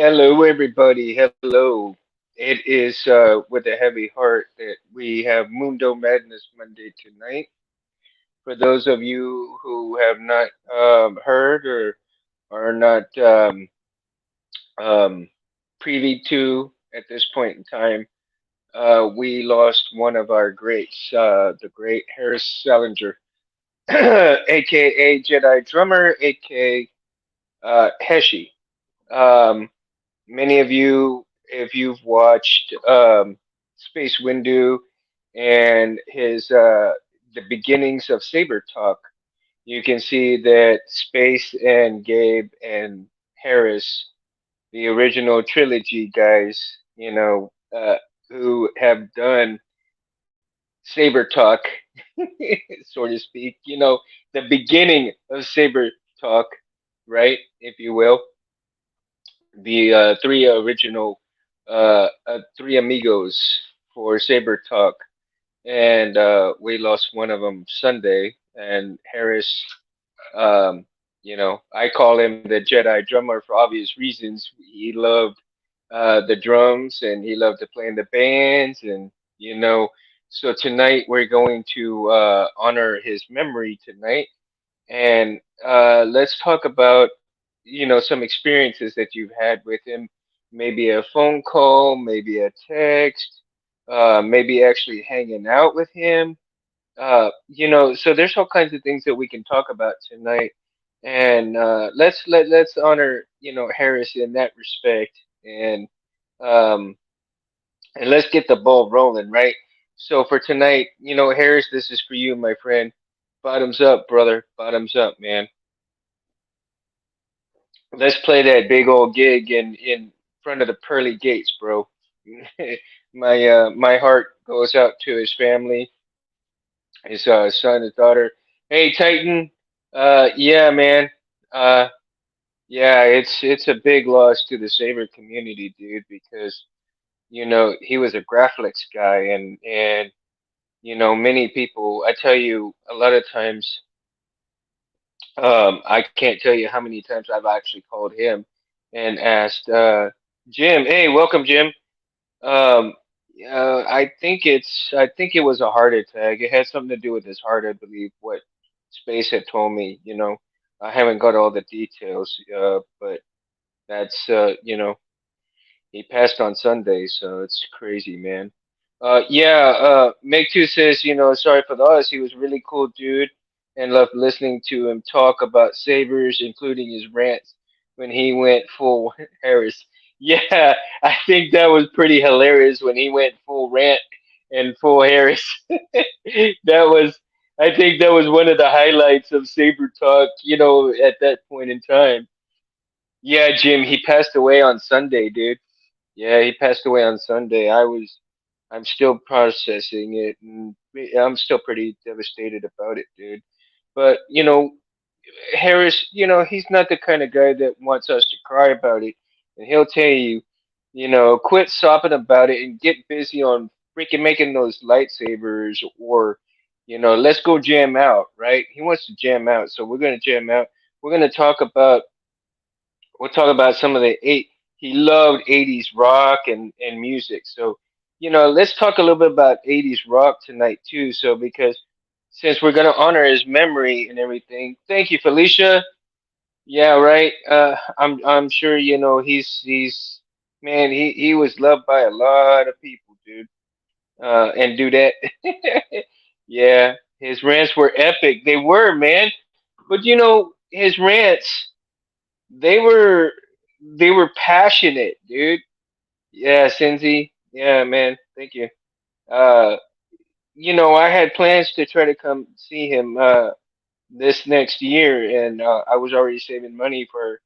Hello, everybody. Hello. It is with a heavy heart that we have Mundo Madness Monday tonight. For those of you who have not heard or are not um, privy to at this point in time, we lost one of our greats, the great Harris Schlesinger, aka JEDI Drummer, aka Heshy. Um, Many of you, if you've watched Space Windu and his the beginnings of Saber Talk, you can see that Space and Gabe and Harris, the original trilogy guys, who have done Saber Talk, so to speak, the beginning of Saber Talk, right, if you will, the three original three amigos for Saber Talk, and we lost one of them Sunday. And Harris, I call him the Jedi drummer for obvious reasons. He loved the drums and he loved to play in the bands, and you know. So tonight we're going to honor his memory tonight, and let's talk about some experiences that you've had with him, maybe a phone call, maybe a text, maybe actually hanging out with him. So there's all kinds of things that we can talk about tonight, and let's honor Harris in that respect, and um, and let's get the ball rolling, right? So for tonight, Harris, this is for you, my friend. Bottoms up, brother. Bottoms up, man. Let's play that big old gig in front of the pearly gates, bro. My heart goes out to his family, his son, his daughter. Hey, Titan. Yeah, man. Uh, yeah, it's a big loss to the Saber community, dude, because he was a graphics guy, and many people. I tell you, a lot of times, I can't tell you how many times I've actually called him and asked, Jim, hey, welcome, Jim. Um, I think it was a heart attack. It had something to do with his heart, I believe, what Space had told me. I haven't got all the details, but that's, he passed on Sunday, so it's crazy, man. Yeah, Meg too says, sorry for the loss. He was a really cool dude and loved listening to him talk about Sabres, including his rants when he went full Harris. Yeah, I think that was pretty hilarious when he went full rant and full Harris. That was, I think that was one of the highlights of Saber Talk, at that point in time. Yeah, Jim, he passed away on Sunday, dude. Yeah, he passed away on Sunday. I'm still processing it, and I'm still pretty devastated about it, dude. But Harris, he's not the kind of guy that wants us to cry about it, and he'll tell you, quit sopping about it and get busy on freaking making those lightsabers, or let's go jam out, right? He wants to jam out, so we're gonna jam out. We're gonna talk about we'll talk about some of the eight. He loved '80s rock and music. So, let's talk a little bit about '80s rock tonight too. So, because since we're gonna honor his memory and everything, thank you, Felicia. Yeah, right. I'm sure he's man. He was loved by a lot of people, dude. And do that. Yeah, his rants were epic. They were, man. But his rants, they were they were passionate, dude. Yeah, Cindy. Yeah, man. Thank you. Uh, I had plans to try to come see him this next year, and I was already saving money for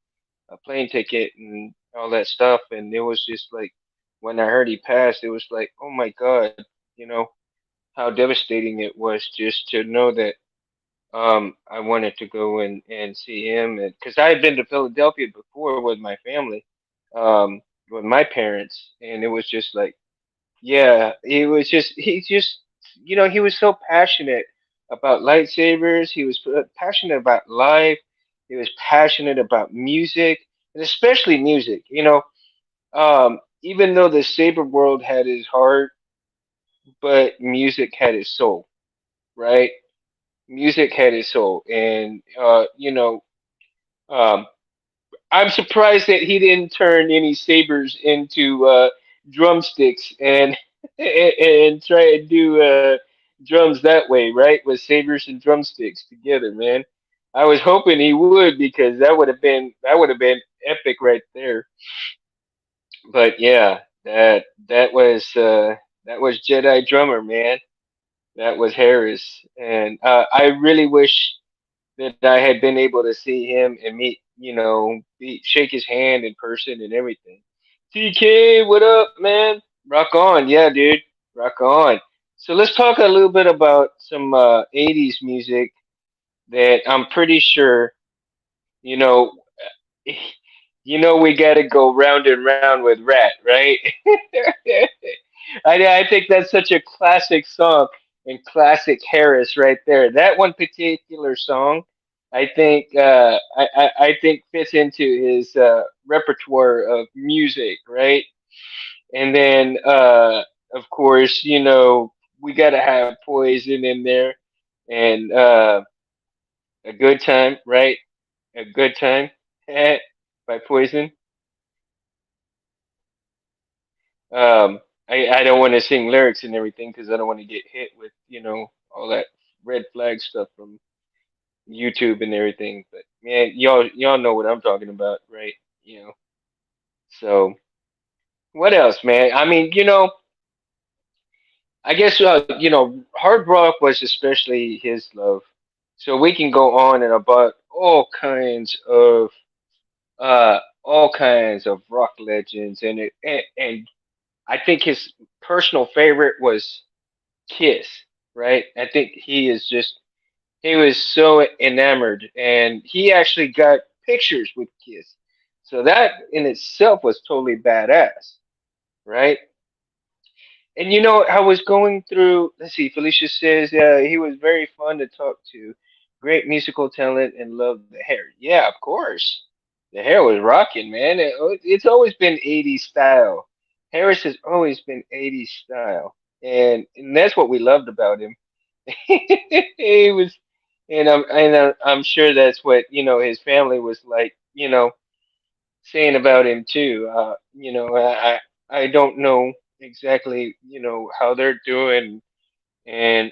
a plane ticket and all that stuff. And it was just like when I heard he passed, it was like, oh my God, you know how devastating it was just to know that I wanted to go and see him, and because I had been to Philadelphia before with my family, um, with my parents, and it was just like, yeah, he just he was so passionate about lightsabers. He was passionate about life. He was passionate about music, and especially music. Even though the Saber world had his heart, but music had his soul, right? Music had his soul, and um, I'm surprised that he didn't turn any sabers into drumsticks and and try and do drums that way, right? With sabers and drumsticks together, man. I was hoping he would because that would have been epic right there. But yeah, that was Jedi Drummer, man. That was Harris, and I really wish that I had been able to see him and meet, shake his hand in person and everything. TK, what up, man? Rock on, yeah, dude, rock on. So let's talk a little bit about some '80s music that I'm pretty sure, you know, we got to go round and round with Rat, right? I think that's such a classic song and classic Harris right there. That one particular song, I think fits into his repertoire of music, right? And then of course, we got to have Poison in there and a good time, right? A good time by Poison. I don't want to sing lyrics and everything because I don't want to get hit with all that red flag stuff from YouTube and everything. But man, y'all know what I'm talking about, right? You know. So what else, man? I mean, I guess hard rock was especially his love. So we can go on and about all kinds of rock legends, and I think his personal favorite was Kiss, right? I think he was so enamored, and he actually got pictures with Kiss. So that in itself was totally badass, right? And I was going through, let's see, Felicia says he was very fun to talk to, great musical talent, and loved the hair. Yeah, of course. The hair was rocking, man. It's always been '80s style. Harris has always been '80s style, and that's what we loved about him. He was, and I'm sure that's what his family was like, saying about him too. I don't know exactly how they're doing, and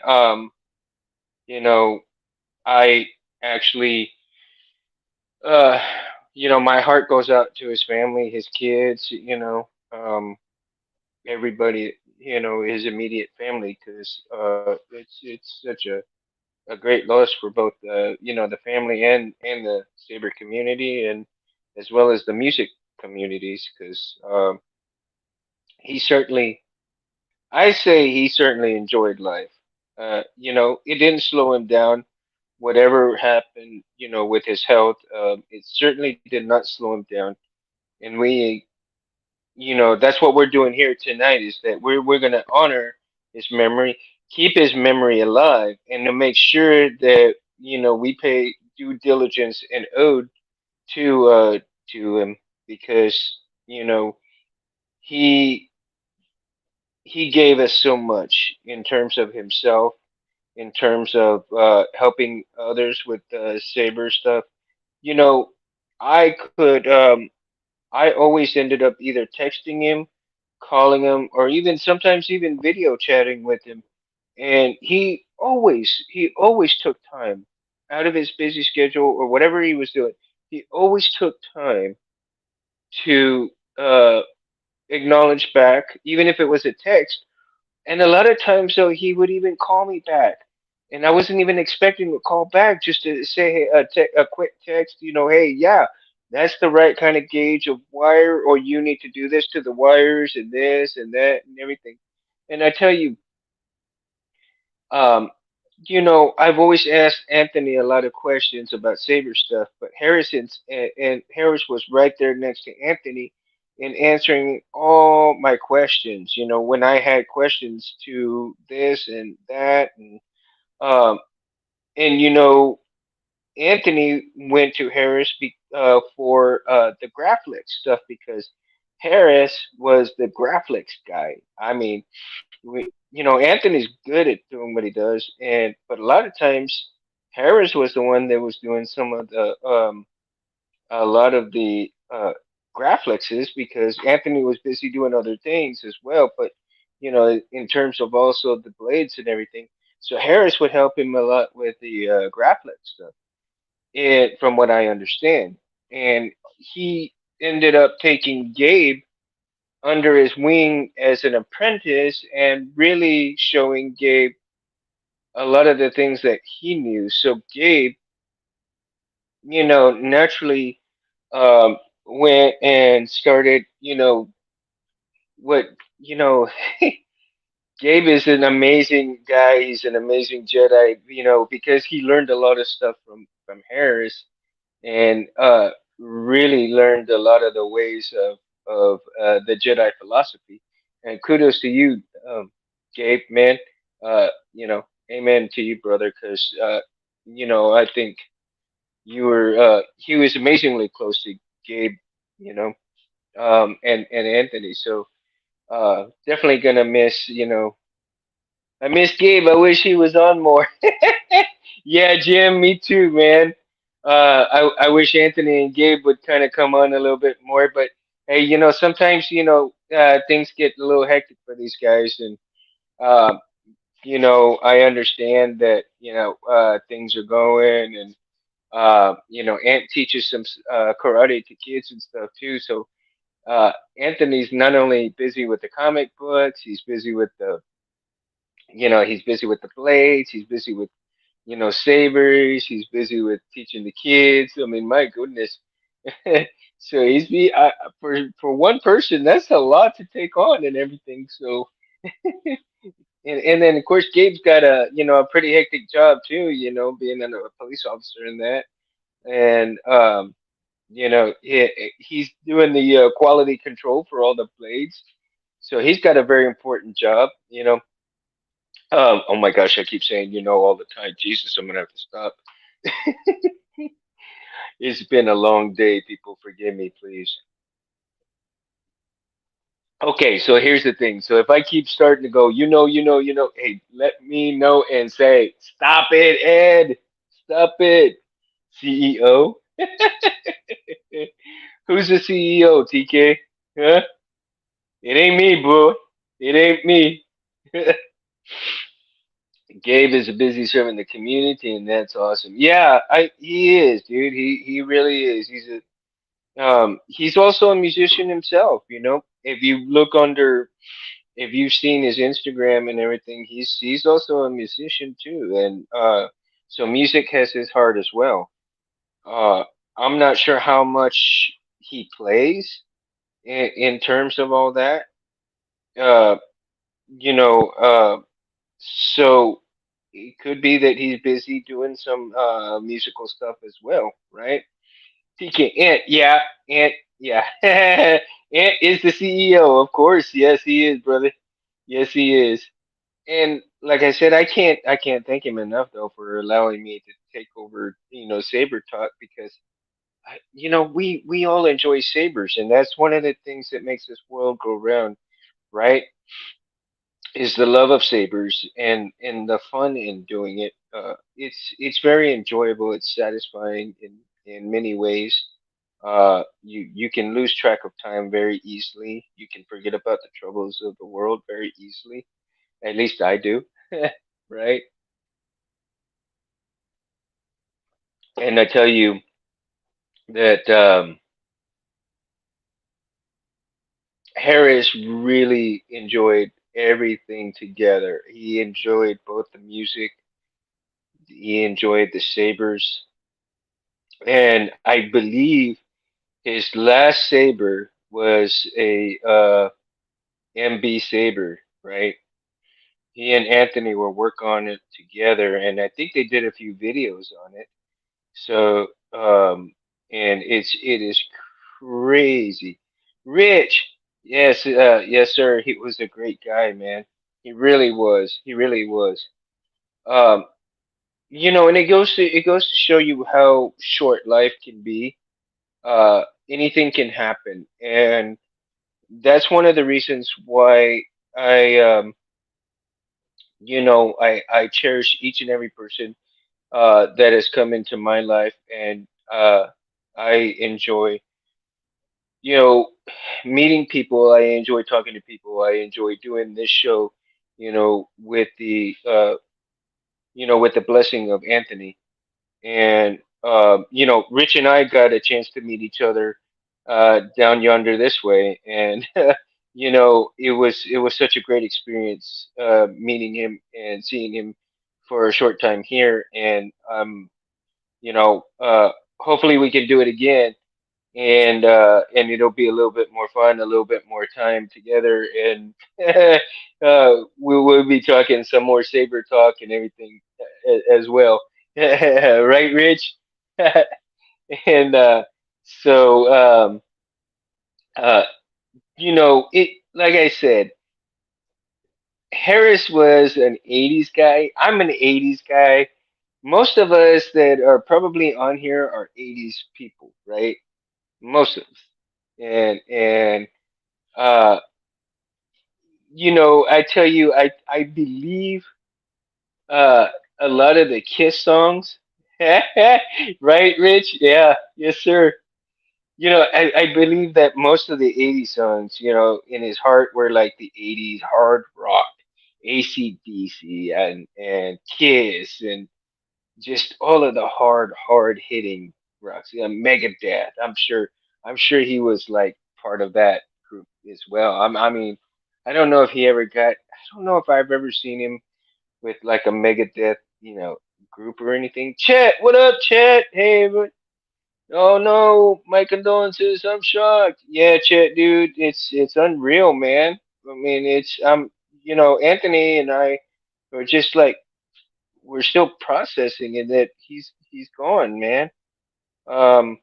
you know I actually uh my heart goes out to his family, his kids, everybody, his immediate family, because it's such a great loss for both the family and the saber community, and as well as the music communities, because he certainly I say he certainly enjoyed life. It didn't slow him down. Whatever happened, with his health, it certainly did not slow him down. And that's what we're doing here tonight, is that we're gonna honor his memory, keep his memory alive, and to make sure that we pay due diligence and ode to him, because he he gave us so much in terms of himself, in terms of helping others with saber stuff. You know, I could I always ended up either texting him, calling him, or even sometimes even video chatting with him. And he always took time out of his busy schedule or whatever he was doing. He always took time to acknowledge back, even if it was a text. And a lot of times, though, he would even call me back, and I wasn't even expecting a call back, just to say, hey, a quick text, hey, yeah, that's the right kind of gauge of wire, or you need to do this to the wires and this and that and everything. And I tell you, um, I've always asked Anthony a lot of questions about Saber stuff, but and Harris was right there next to Anthony in answering all my questions. When I had questions to this and that, um, and Anthony went to Harris for the Graphic stuff because Harris was the graphics guy. I mean, Anthony's good at doing what he does, and but a lot of times Harris was the one that was doing some of the a lot of the graphics is because Anthony was busy doing other things as well. But in terms of also the blades and everything, so Harris would help him a lot with the graphics stuff. It, from what I understand, and he ended up taking Gabe under his wing as an apprentice and really showing Gabe a lot of the things that he knew. So Gabe, naturally went and started, what, you know, Gabe is an amazing guy. He's an amazing Jedi, because he learned a lot of stuff from Harris and really learned a lot of the ways of the Jedi philosophy. And kudos to you, Gabe, man. Amen to you, brother, because I think he was amazingly close to Gabe, you know, and Anthony. So definitely gonna miss, I miss Gabe. I wish he was on more. Yeah, Jim, me too, man. I wish Anthony and Gabe would kind of come on a little bit more, but hey, sometimes things get a little hectic for these guys, and uh, I understand that things are going, and Ant teaches some karate to kids and stuff too. So uh, Anthony's not only busy with the comic books, he's busy with the blades, he's busy with sabers, he's busy with teaching the kids. I mean, my goodness. So for one person, that's a lot to take on and everything. So and then of course Gabe's got a pretty hectic job too, being a police officer in that. And he's doing the quality control for all the blades. So he's got a very important job. Oh my gosh, I keep saying all the time. Jesus, I'm gonna have to stop. It's been a long day. People, forgive me, please. Okay, so here's the thing. So if I keep starting to go, hey, let me know and say, stop it, Ed. Stop it. CEO? Who's the CEO, TK? Huh? It ain't me, bro. It ain't me. Gabe is a busy serving the community, and that's awesome. Yeah, he is, dude. He really is. He's also a musician himself. If you look under, if you've seen his Instagram and everything, he's also a musician too, and so music has his heart as well. Uh, I'm not sure how much he plays in terms of all that. Uh, you know, so it could be that he's busy doing some musical stuff as well, right? TK Ant, yeah, Ant, yeah. Ant is the CEO, of course. Yes, he is, brother. Yes, he is. And like I said, I can't thank him enough though for allowing me to take over, Saber Talk because we all enjoy sabers, and that's one of the things that makes this world go round, right? Is the love of sabers and the fun in doing it. It's very enjoyable. It's satisfying in many ways. You can lose track of time very easily. You can forget about the troubles of the world very easily. At least I do, right? And I tell you that Harris really enjoyed everything together. He enjoyed both the music, he enjoyed the sabers, and I believe his last saber was a MB saber, right? He and Anthony were work on it together, and I think they did a few videos on it. So, and it is crazy. Rich, yes, yes, sir. He was a great guy, man. He really was. He really was. Um, and it goes to show you how short life can be. Anything can happen, and that's one of the reasons why I I cherish each and every person that has come into my life, and I enjoy, you know, meeting people. I enjoy talking to people. I enjoy doing this show, with with the blessing of Anthony. And Rich and I got a chance to meet each other down yonder this way, and it was such a great experience meeting him and seeing him for a short time here, and you know, uh, hopefully we can do it again, and it'll be a little bit more fun, a little bit more time together, and we will be talking some more saber talk and everything as well, right, Rich? And so uh, it, like I said, Harris was an '80s guy. I'm an '80s guy. Most of us that are probably on here are '80s people, right? Most of us. And uh, I tell you, I believe uh a lot of the Kiss songs, right, Rich? Yeah, yes, sir. I believe that most of the '80s songs, in his heart were like the '80s hard rock, AC/DC, and Kiss, and just all of the hard hitting rocks. Yeah, Megadeth. I'm sure he was like part of that group as well. I mean, I don't know if he ever got. I don't know if I've ever seen him with like a Megadeth, group or anything. Chet, what up, Chet? Hey, oh no, my condolences. I'm shocked. Yeah, Chet, dude, it's unreal, man. I mean, Anthony and I are just like we're still processing it that he's gone, man. Um,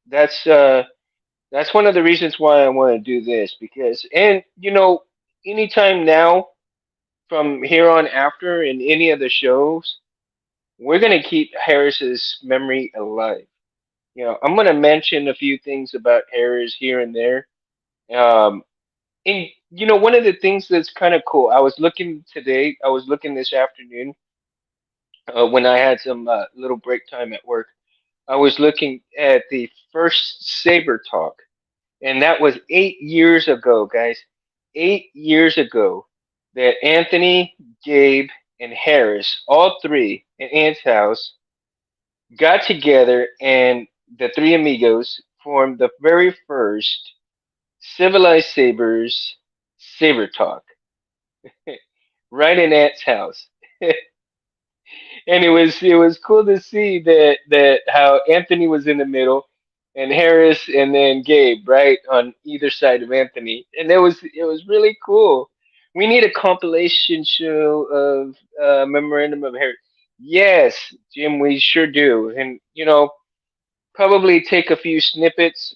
that's that's one of the reasons why I want to do this because, and anytime now from here on after in any of the shows, we're gonna keep Harris's memory alive. I'm gonna mention a few things about Harris here and there. Um, and one of the things that's kind of cool. I was looking today. I was looking this afternoon when I had some little break time at work. I was looking at the first Saber Talk, and that was 8 years ago, guys. 8 years ago, that Anthony, Gabe, and Harris, all three in Ant's house, got together, and the three amigos formed the very first Civilized Sabers Saber Talk, right in Ant's house. And it was cool to see that how Anthony was in the middle, and Harris, and then Gabe right on either side of Anthony, and it was really cool. We need a compilation show of memorandum of Harris. Yes, Jim, we sure do, and probably take a few snippets,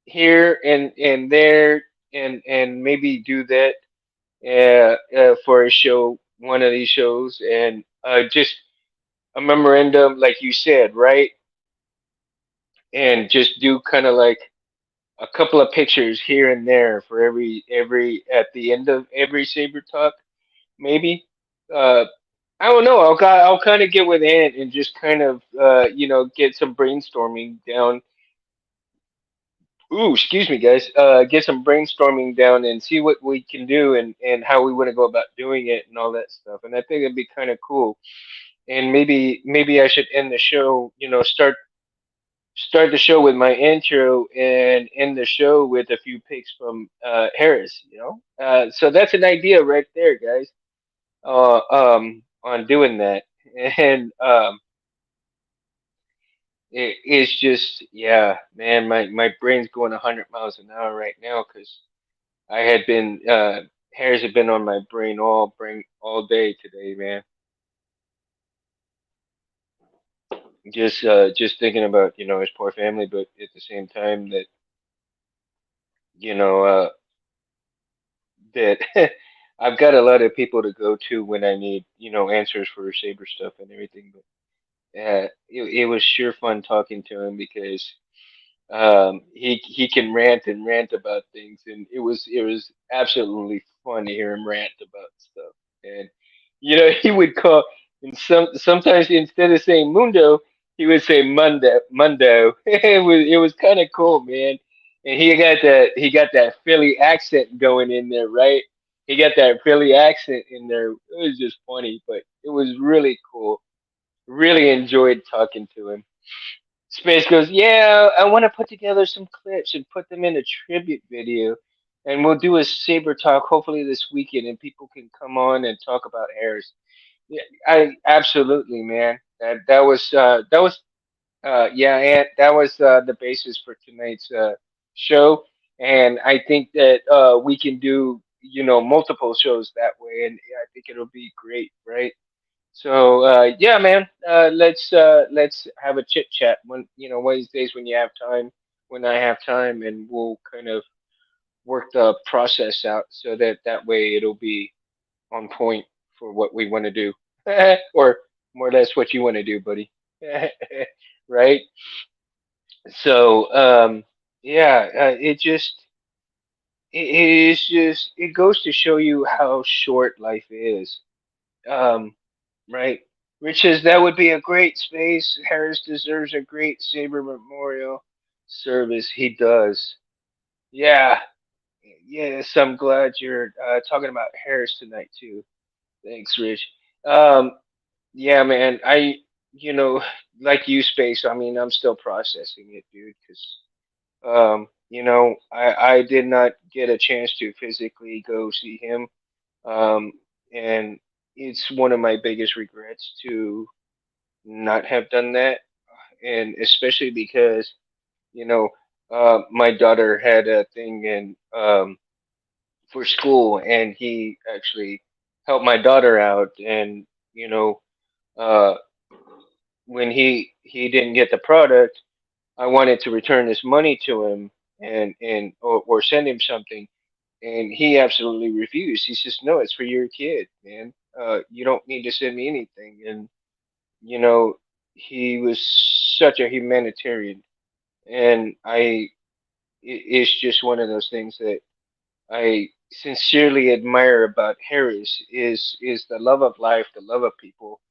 here and there, and maybe do that for a show, one of these shows, and just a memorandum, like you said, right? And just do kind of like a couple of pictures here and there for every at the end of every Saber Talk, maybe. Uh, I don't know. I'll kind of get with Ant and just kind of get some brainstorming down. Ooh, excuse me, guys. Get some brainstorming down and see what we can do, and how we want to go about doing it and all that stuff. And I think it'd be kind of cool. And maybe I should end the show. Start the show with my intro and end the show with a few picks from Harris. So that's an idea right there, guys. On doing that, and it's just, yeah, man. My brain's going 100 miles an hour right now because I had been Harris had been on my brain all day today, man. Just thinking about his poor family, but at the same time that you know uh that I've got a lot of people to go to when I need answers for Saber stuff and everything. But it was sure fun talking to him because He can rant and rant about things, and it was absolutely fun to hear him rant about stuff. And he would call, and sometimes instead of saying Mundo, he would say Mundo. It was kind of cool, man. And he got that Philly accent going in there, right? He got that Philly accent in there. It was just funny, but it was really cool. Really enjoyed talking to him. Space goes, yeah, I want to put together some clips and put them in a tribute video, and we'll do a saber talk hopefully this weekend, and people can come on and talk about Harris. Yeah, I absolutely, man. Yeah, and that was the basis for tonight's show, and I think that we can do multiple shows that way, and yeah, I think it'll be great, right? So yeah, man, let's have a chit chat Wednesdays when you have time, when I have time, and we'll kind of work the process out so that way it'll be on point for what we want to do, or more or less what you want to do, buddy. Right? So yeah, it goes to show you how short life is. Um, right. Rich says that would be a great space. Harris deserves a great Saber Memorial service. He does. Yeah. Yes, I'm glad you're talking about Harris tonight too. Thanks, Rich. Um, yeah, man. You know, like you, Space. I mean, I'm still processing it, dude. Because I did not get a chance to physically go see him. Um, and it's one of my biggest regrets to not have done that, and especially because you know my daughter had a thing in for school, and he actually helped my daughter out, and you know uh, when he didn't get the product, I wanted to return this money to him or send him something, and he absolutely refused. He says, "No, it's for your kid, man. You don't need to send me anything." And you know, he was such a humanitarian, and it's just one of those things that I sincerely admire about Harris is the love of life, the love of people,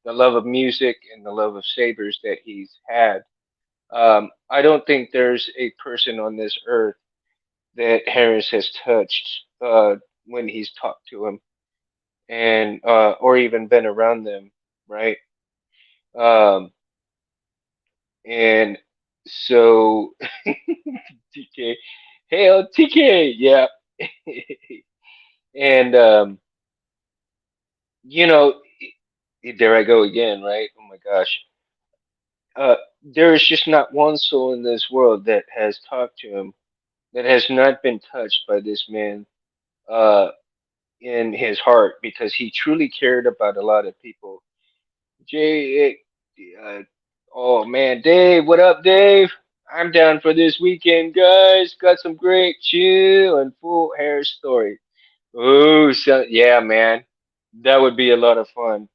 the love of music, and the love of sabers that he's had. I don't think there's a person on this earth that Harris has touched when he's talked to him, and or even been around them, right? Um, And so TK, hail TK, yeah. And you know, there I go again, right? Oh my gosh. There is just not one soul in this world that has talked to him that has not been touched by this man uh in his heart, because he truly cared about a lot of people. Jay, uh, oh man, Dave, what up, Dave? I'm down for this weekend, guys. Got some great chill and full hair stories. Oh, so yeah, man, that would be a lot of fun.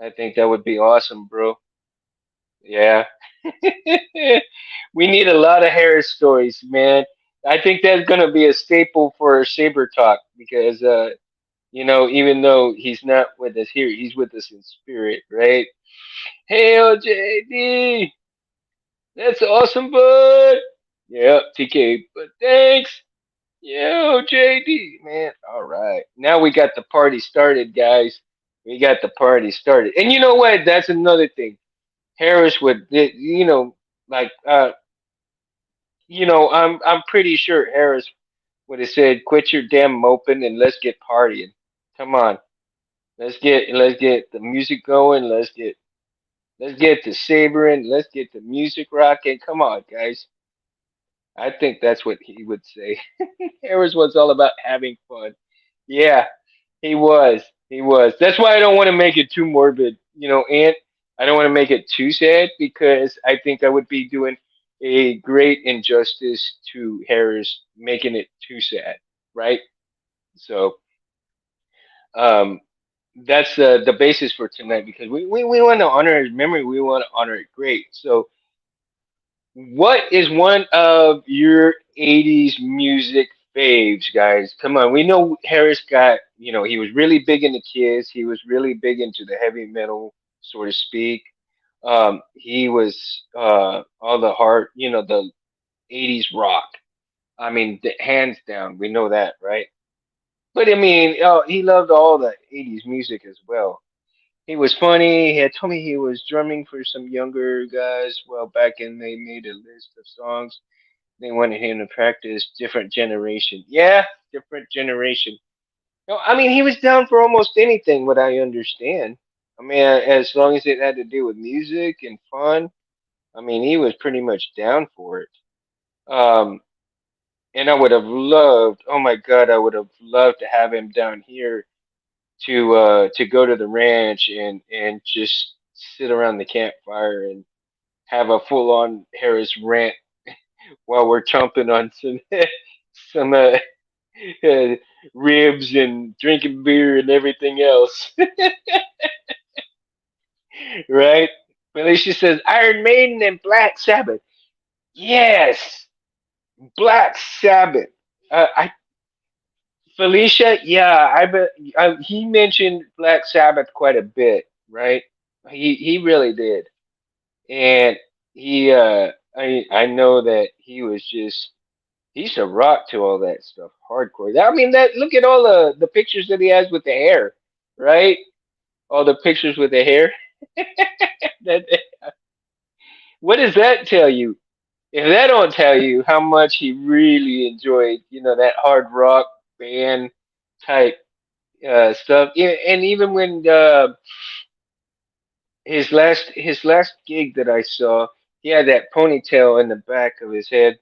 I think that would be awesome, bro. Yeah, we need a lot of hair stories, man. I think that's gonna be a staple for Saber Talk because even though he's not with us here, he's with us in spirit, right? Hail JD, that's awesome, bud. Yep, TK, but thanks. Yo, JD, man. All right. Now we got the party started, guys. We got the party started. And you know what? That's another thing. Harris would, like, I'm pretty sure Harris would have said, "Quit your damn moping and let's get partying. Come on, let's get the music going. Let's get the sabering. Let's get the music rocking. Come on, guys." I think that's what he would say. Harris was all about having fun. Yeah, he was. He was. That's why I don't want to make it too morbid, Ant. I don't want to make it too sad because I think I would be doing a great injustice to Harris making it too sad, right? So, um, that's the basis for tonight because we want to honor his memory. We want to honor it great. So, What is one of your 80s music faves, guys? Come on. We know Harris got, he was really big into Kiss. He was really big into the heavy metal, so to speak. He was all the hard, the 80s rock. I mean, hands down, we know that, right? But I mean, he loved all the 80s music as well. He was funny. He had told me he was drumming for some younger guys. Well, back in they made a list of songs they wanted him to practice. Different generation. Yeah, different generation. No, I mean he was down for almost anything. What I understand. I mean, as long as it had to do with music and fun. I mean, he was pretty much down for it. Um, and I would have loved. Oh my God, I would have loved to have him down here to go to the ranch and just sit around the campfire and have a full on Harris rant while we're chomping on some some uh, ribs and drinking beer and everything else, right? Felicia says Iron Maiden and Black Sabbath. Yes, Black Sabbath. I Felicia, yeah, he mentioned Black Sabbath quite a bit, right? He really did, and I know that he was just he's a rock to all that stuff, hardcore. I mean, that look at all the pictures that he has with the hair, right? All the pictures with the hair. That what does that tell you? If that don't tell you how much he really enjoyed, that hard rock band type stuff. Yeah, and even when his last gig that I saw, he had that ponytail in the back of his head,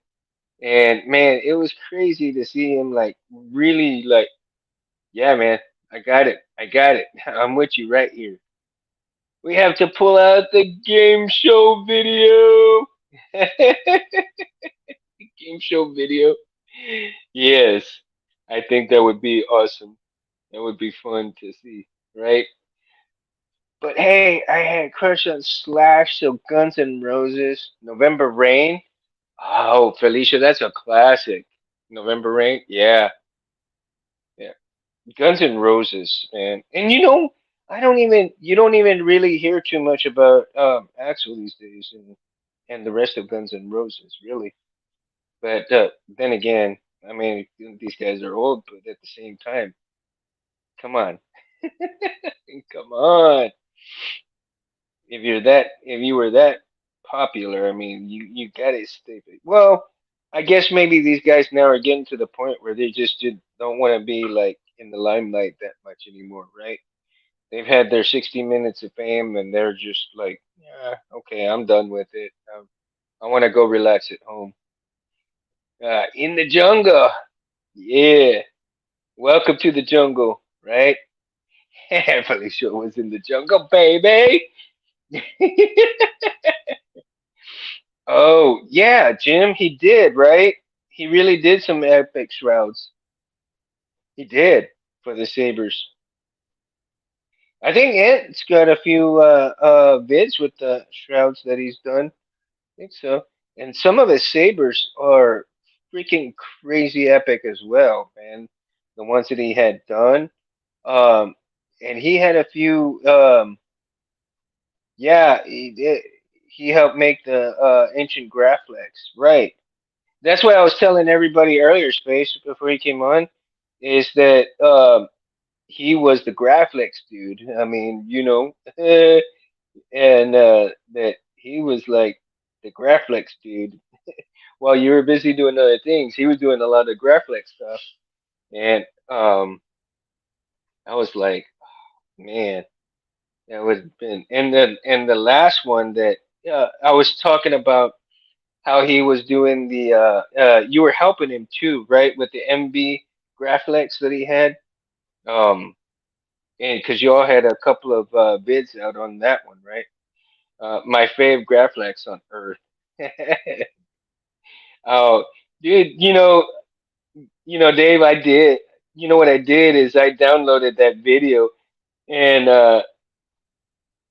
and man, it was crazy to see him like really like, yeah, man, I got it, I got it. I'm with you right here. We have to pull out the game show video. Game show video. Yes, I think that would be awesome. That would be fun to see, right? But hey, I had crush on Slash, so Guns N' Roses, November Rain. Oh, Felicia, that's a classic. November Rain, yeah, yeah. Guns N' Roses, man. And you don't even really hear too much about Axl these days, and the rest of Guns N' Roses, really. But then again, I mean, these guys are old, but at the same time, come on, come on. If you were that popular, I mean, you gotta stay. Well, I guess maybe these guys now are getting to the point where they just don't want to be like in the limelight that much anymore, right? They've had their 60 minutes of fame, and they're just like, yeah, okay, I'm done with it. I want to go relax at home. In the jungle, yeah. Welcome to the jungle, right? Felicia was in the jungle, baby. Oh, yeah, Jim, he did, right? He really did some epic shrouds. He did for the Sabres. I think Ant's got a few vids with the shrouds that he's done. I think so. And some of his Sabres are freaking crazy epic as well, man. The ones that he had done. Um, and he had a few, yeah, he did. He helped make the ancient Graflex, right? That's what I was telling everybody earlier, Space, before he came on, is that he was the Graflex dude. I mean, and that he was like the Graflex dude. While you were busy doing other things, he was doing a lot of Graflex stuff. And I was like, man, that would have been. And the last one that I was talking about how he was doing you were helping him too, right, with the MB Graflex that he had. Um, and because you all had a couple of bids out on that one, right? My fave Graflex on Earth. Oh, dude, Dave, I did. You know what I did is I downloaded that video, and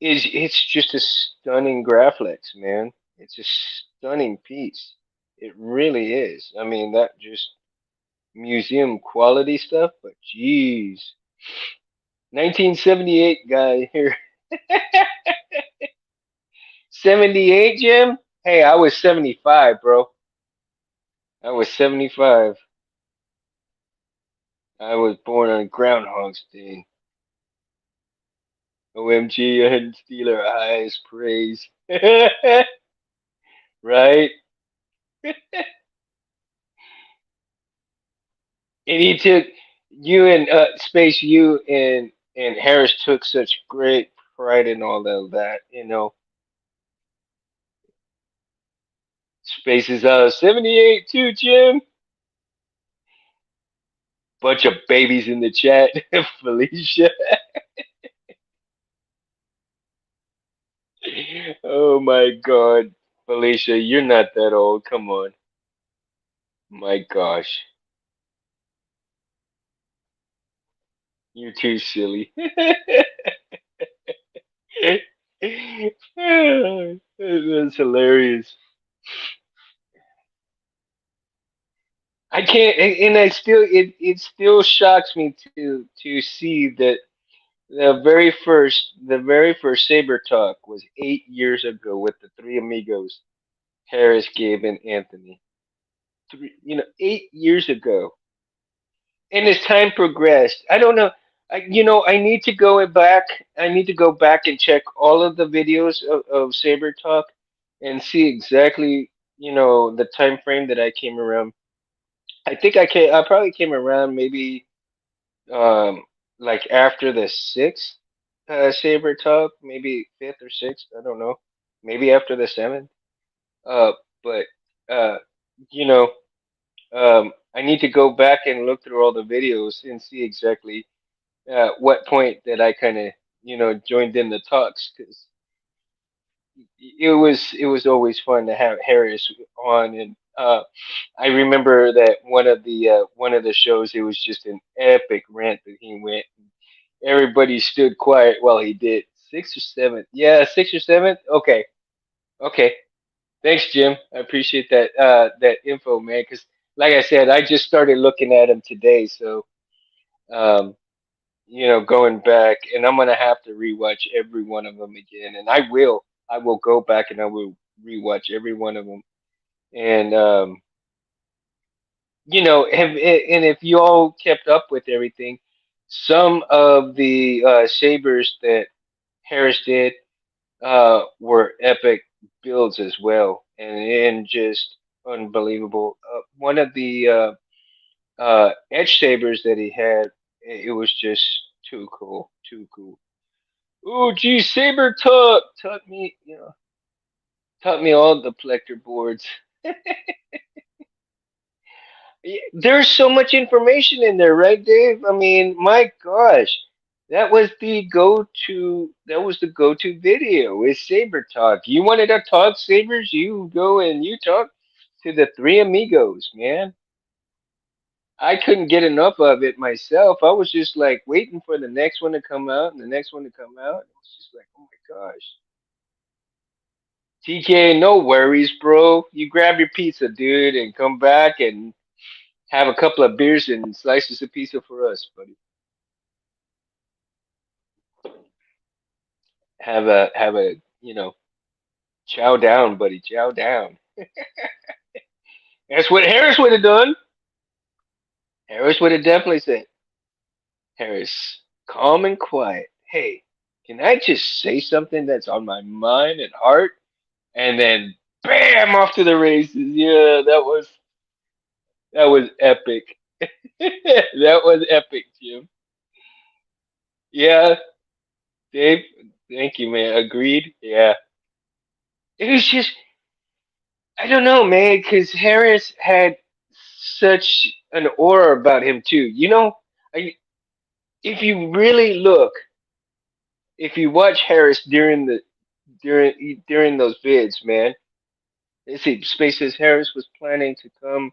it's just a stunning Graflex, man. It's a stunning piece. It really is. I mean, that just museum quality stuff, but geez. 1978 guy here. 78, Jim? Hey, I was 75, bro. I was 75. I was born on Groundhog's Day. OMG, I had steal our highest praise. Right? And he took you and Space you and Harris took such great pride in all of that, you know. Space is 78 too, Jim. Bunch of babies in the chat. Felicia. Oh my god. Felicia, you're not that old. Come on. My gosh. You're too silly. That's hilarious. I can't, and I still, it still shocks me to see that the very first Saber Talk was 8 years ago with the three amigos, Harris, Gabe, and Anthony. 8 years ago. And as time progressed, I don't know. I need to go back. I need to go back and check all of the videos of Saber Talk and see exactly, the time frame that I came around. I think I probably came around maybe um like after the sixth Saber Talk, maybe fifth or sixth. I don't know. Maybe after the seventh. Uh, but uh, you know, I need to go back and look through all the videos and see exactly what point that I kind of joined in the talks because it was always fun to have Harris on and I remember that one of the shows it was just an epic rant that he went. Everybody stood quiet while he did. Sixth or seventh? Yeah, sixth or seventh. Okay, okay. Thanks, Jim. I appreciate that info, man. Because like I said, I just started looking at him today, so um, going back, and I'm gonna have to rewatch every one of them again, and I will. I will go back and I will rewatch every one of them, and and if you all kept up with everything, some of the sabers that Harris did were epic builds as well, and just unbelievable. One of the edge sabers that he had, it was just too cool, too cool. Oh, gee, saber taught me all the plector boards. There's so much information in there, right, Dave? I mean, my gosh, that was the go-to video with Saber Talk. You wanted to talk sabers, you go and you talk to the three amigos, man. I couldn't get enough of it myself. I was just like waiting for the next one to come out and the next one to come out. It was just like, oh my gosh. TK, no worries, bro. You grab your pizza, dude, and come back and have a couple of beers and slices of pizza for us, buddy. Have a chow down, buddy, chow down. That's what Harris would have done. Harris would have definitely said, Harris, calm and quiet. Hey, can I just say something that's on my mind and heart? And then bam, off to the races. Yeah, that was epic. That was epic, Jim. Yeah, Dave. Thank you, man. Agreed. Yeah. It was just I don't know, man, because Harris had such an aura about him too. I, if you really look, if you watch Harris during those vids, man. Let's see, Space says Harris was planning to come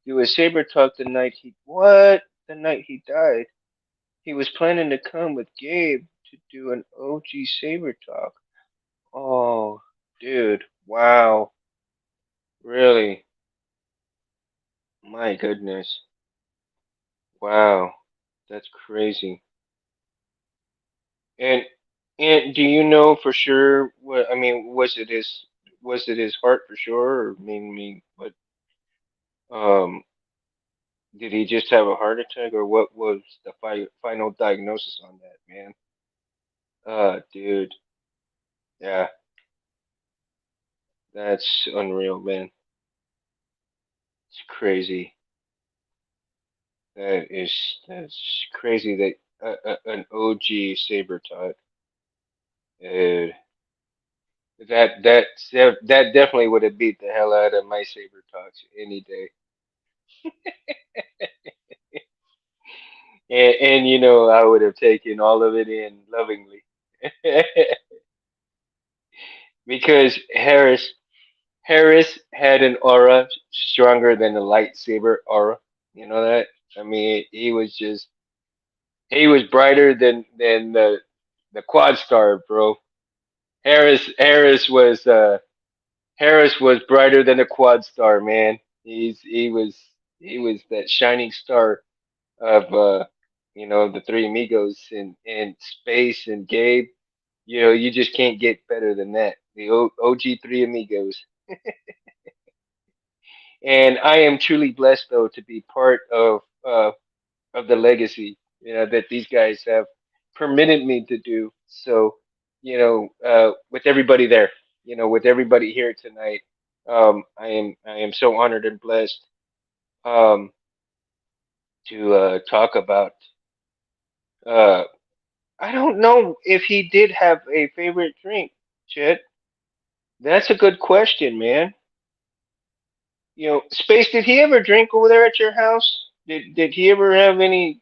do a saber talk the night he died. He was planning to come with Gabe to do an OG saber talk. Oh, dude, Wow. Really? My goodness. Wow. That's crazy. And and do you know for sure what I mean, was it his heart for sure or what um did he just have a heart attack or what was the final diagnosis on that, man? Dude. Yeah, that's unreal, man. It's crazy. That's crazy that an OG saber taught. Uh, that definitely would have beat the hell out of my saber talks any day. And you know I would have taken all of it in lovingly. Because Harris had an aura stronger than a lightsaber aura. You know that? I mean, he was brighter than the quad star, bro. Harris was brighter than a quad star, man. He was that shining star of you know the three amigos in space and Gabe. You know, you just can't get better than that. The OG three amigos. And I am truly blessed though to be part of the legacy, you know, that these guys have permitted me to do. So, you know, with everybody there, you know, with everybody here tonight, I am so honored and blessed um, to talk about. Uh, I don't know if he did have a favorite drink, Chet. That's a good question, man. You know, Space, did he ever drink over there at your house? Did he ever have any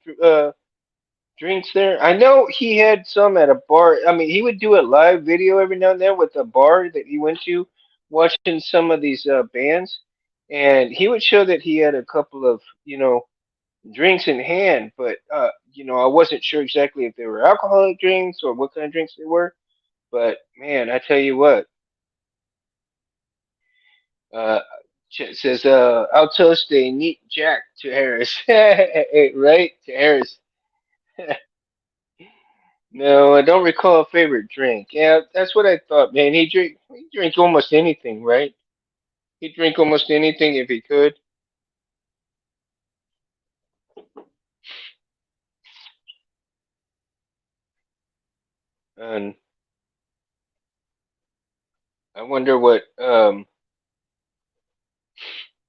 drinks there? I know he had some at a bar. I mean, he would do a live video every now and then with a bar that he went to, watching some of these bands, and he would show that he had a couple of drinks in hand, but I wasn't sure exactly if they were alcoholic drinks or what kind of drinks they were. But man, I tell you what, uh, Chet says, "I'll toast a neat Jack to Harris." Right, to Harris. No, I don't recall a favorite drink. Yeah, that's what I thought, man. He drink almost anything, right? He'd drink almost anything if he could. And I wonder what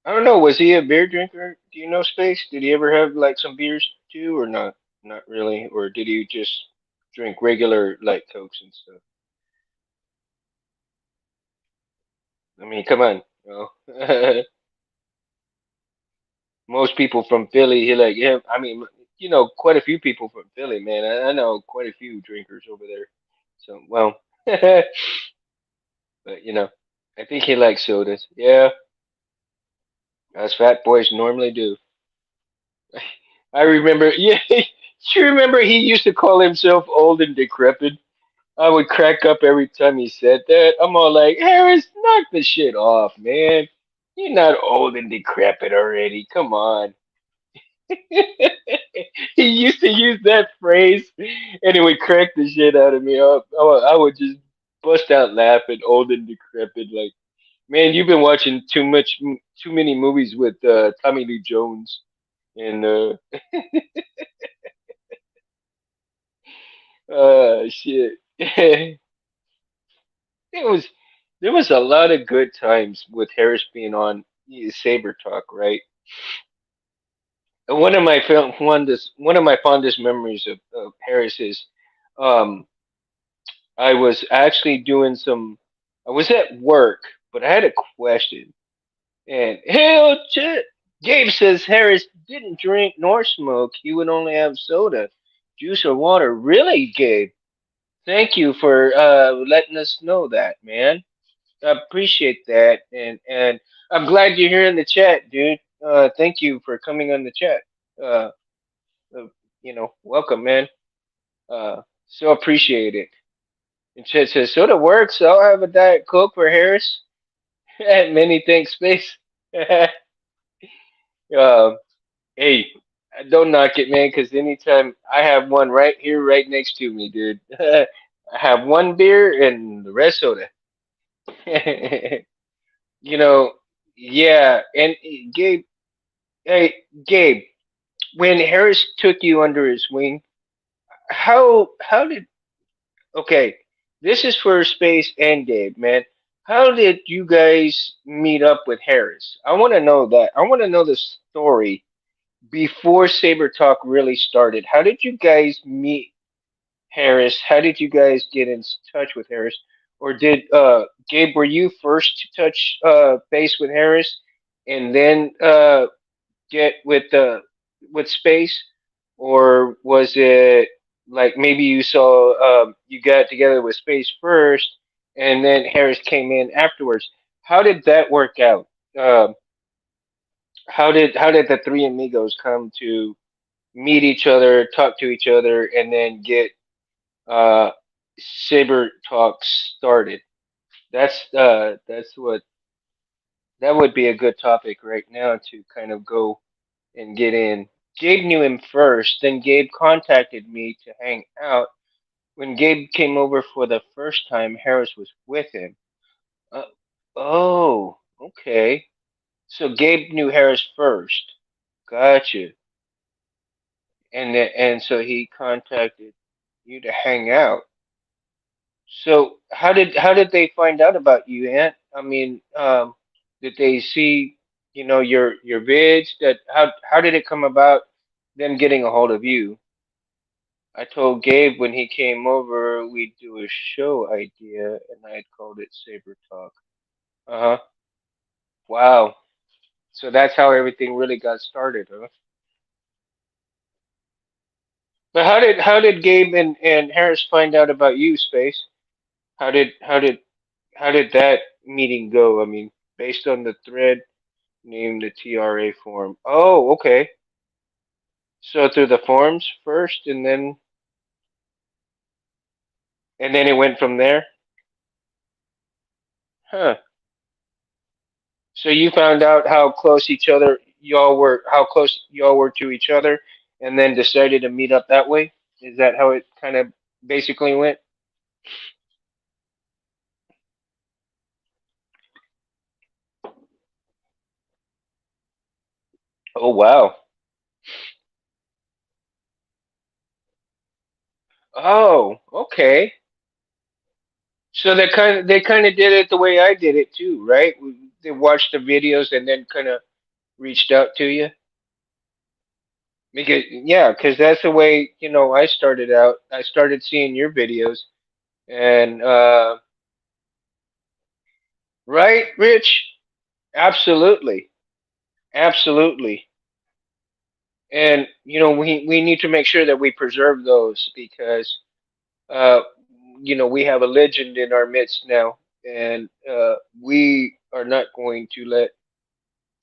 I don't know, was he a beer drinker? Do you know Space? Did he ever have like some beers too or not? Not really. Or did he just drink regular like Cokes and stuff? I mean, come on. Most people from Philly, he like, yeah, I mean, quite a few people from Philly, man. I know quite a few drinkers over there. So, well, but I think he likes sodas. Yeah, as fat boys normally do. I remember, yeah, you remember he used to call himself old and decrepit. I would crack up every time he said that. I'm all like, Harris, knock the shit off, man. You're not old and decrepit already. Come on. He used to use that phrase, and it would crack the shit out of me. I would just bust out laughing, old and decrepit. Like, man, you've been watching too many movies with Tommy Lee Jones, and shit. it was there was a lot of good times with Harris being on Saber Talk, right? And one of my fondest memories of Harris is, um, I was actually doing some. I was at work, but I had a question. And hell, shit. Gabe says Harris didn't drink nor smoke. He would only have soda, juice, or water. Really, Gabe? Thank you for letting us know that, man. I appreciate that, and I'm glad you're here in the chat, dude. Thank you for coming on the chat. Uh, welcome, man. So appreciate it. And Chet says soda works. I'll have a diet coke for Harris. Many thanks, Space. uh, hey, don't knock it, man, because anytime I have one right here, right next to me, dude. I have one beer and the rest soda. You know, yeah. And Gabe, hey, Gabe, when Harris took you under his wing, how did okay, this is for Space and Gabe, man. How did you guys meet up with Harris? I want to know that. I want to know the story before Saber Talk really started. How did you guys meet Harris? How did you guys get in touch with Harris? Or did Gabe, were you first to touch base with Harris and then get with Space, or was it like maybe you saw you got together with Space first, and then Harris came in afterwards? How did that work out? Um, how did the three amigos come to meet each other, talk to each other, and then get uh, Saber Talk started? That's what that would be a good topic right now to kind of go and get in. Gabe knew him first, then Gabe contacted me to hang out. When Gabe came over for the first time, Harris was with him. Uh, oh, okay. So Gabe knew Harris first. Gotcha. And so he contacted you to hang out. So how did they find out about you, Ant? I mean, did they see, your vids? That how did it come about them getting a hold of you? I told Gabe when he came over we'd do a show idea, and I had called it Saber Talk. Uh huh. Wow. So that's how everything really got started, huh? But how did Gabe and Harris find out about you, Space? How did that meeting go? I mean, based on the thread named the TRA forum. Oh, okay. So through the forums first, and then it went from there. Huh. So you found out how close y'all were to each other, and then decided to meet up that way. Is that how it kind of basically went? Oh wow. Oh, okay. So they kind of did it the way I did it too, right? They watched the videos and then kind of reached out to you because yeah, because that's the way I started out. I started seeing your videos and right, Rich? Absolutely, absolutely. And we need to make sure that we preserve those because uh, we have a legend in our midst now, and we are not going to let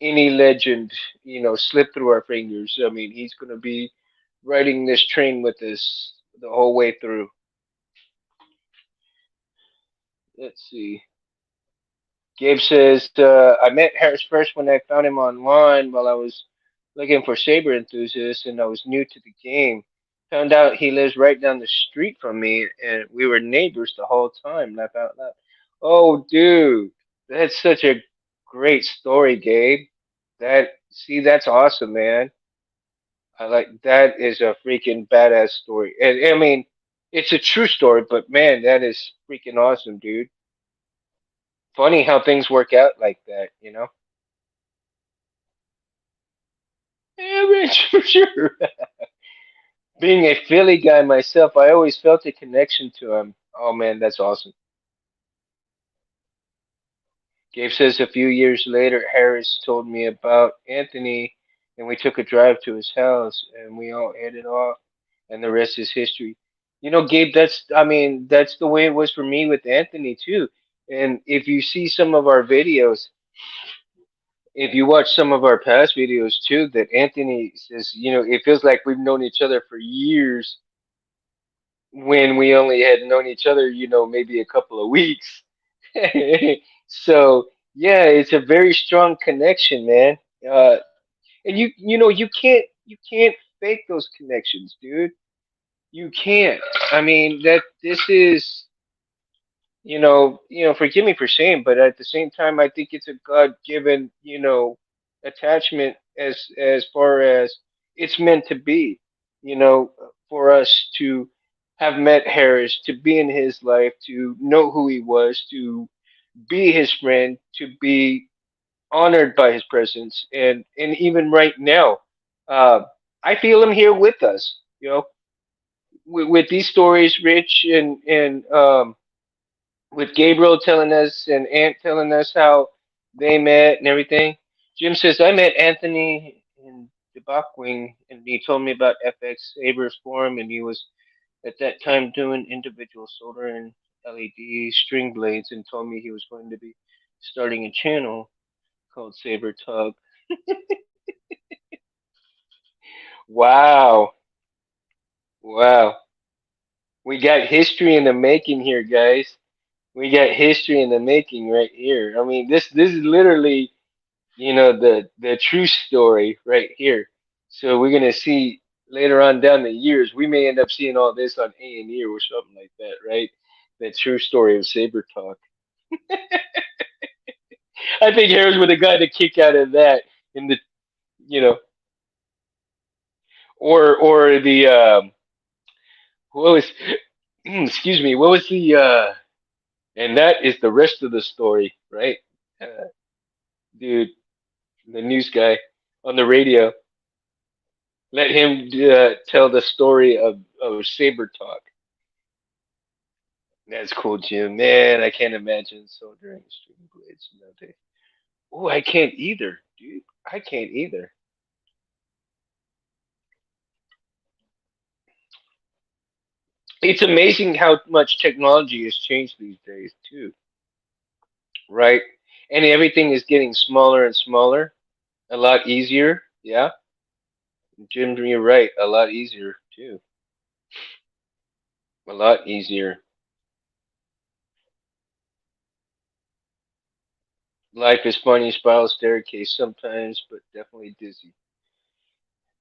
any legend slip through our fingers. I mean, he's going to be riding this train with us the whole way through. Let's see. Gabe says, I met Harris first when I found him online while I was looking for saber enthusiasts and I was new to the game. Found out he lives right down the street from me and we were neighbors the whole time. Laugh out loud. Oh, dude, that's such a great story, Gabe. That's awesome, man. I like that is a freaking badass story. And I mean, it's a true story, but man, that is freaking awesome, dude. Funny how things work out like that. Yeah, Rich, for sure. Being a Philly guy myself, I always felt a connection to him. Oh man, that's awesome. Gabe says a few years later, Harris told me about Anthony, and we took a drive to his house, and we all hit it off, and the rest is history. Gabe, I mean, that's the way it was for me with Anthony too. And if you see some of our videos, if you watch some of our past videos too, that Anthony says, it feels like we've known each other for years when we only had known each other, maybe a couple of weeks. So Yeah, it's a very strong connection, man. Uh, and you know you can't fake those connections, dude. You can't. I mean that this is forgive me for saying, but at the same time, I think it's a God-given, attachment as far as it's meant to be, for us to have met Harris, to be in his life, to know who he was, to be his friend, to be honored by his presence, and even right now, uh, I feel him here with us, with these stories, Rich, and with Gabriel telling us and Ant telling us how they met and everything. Jim says, I met Anthony in the Bachwing, and he told me about FX Sabres Forum, and he was at that time doing individual soldering LED string blades, and told me he was going to be starting a channel called Saber Tug. Wow. Wow. We got history in the making here, guys. We got history in the making right here. I mean, this is literally the true story right here. So we're gonna see later on down the years, we may end up seeing all this on A&E or something like that, right? The true story of Saber Talk. I think Harris would have gotten a kick out of that in the you know or the what was excuse me, what was the and that is the rest of the story, right? Uh, dude, the news guy on the radio, let him tell the story of Saber Talk. That's cool, Jim. Man, I can't imagine soldering string blades nowadays. Oh, I can't either, dude. I can't either. It's amazing how much technology has changed these days, too, right? And everything is getting smaller and smaller, a lot easier. Yeah, Jim, you're right. A lot easier, too. A lot easier. Life is funny, spiral staircase sometimes, but definitely dizzy.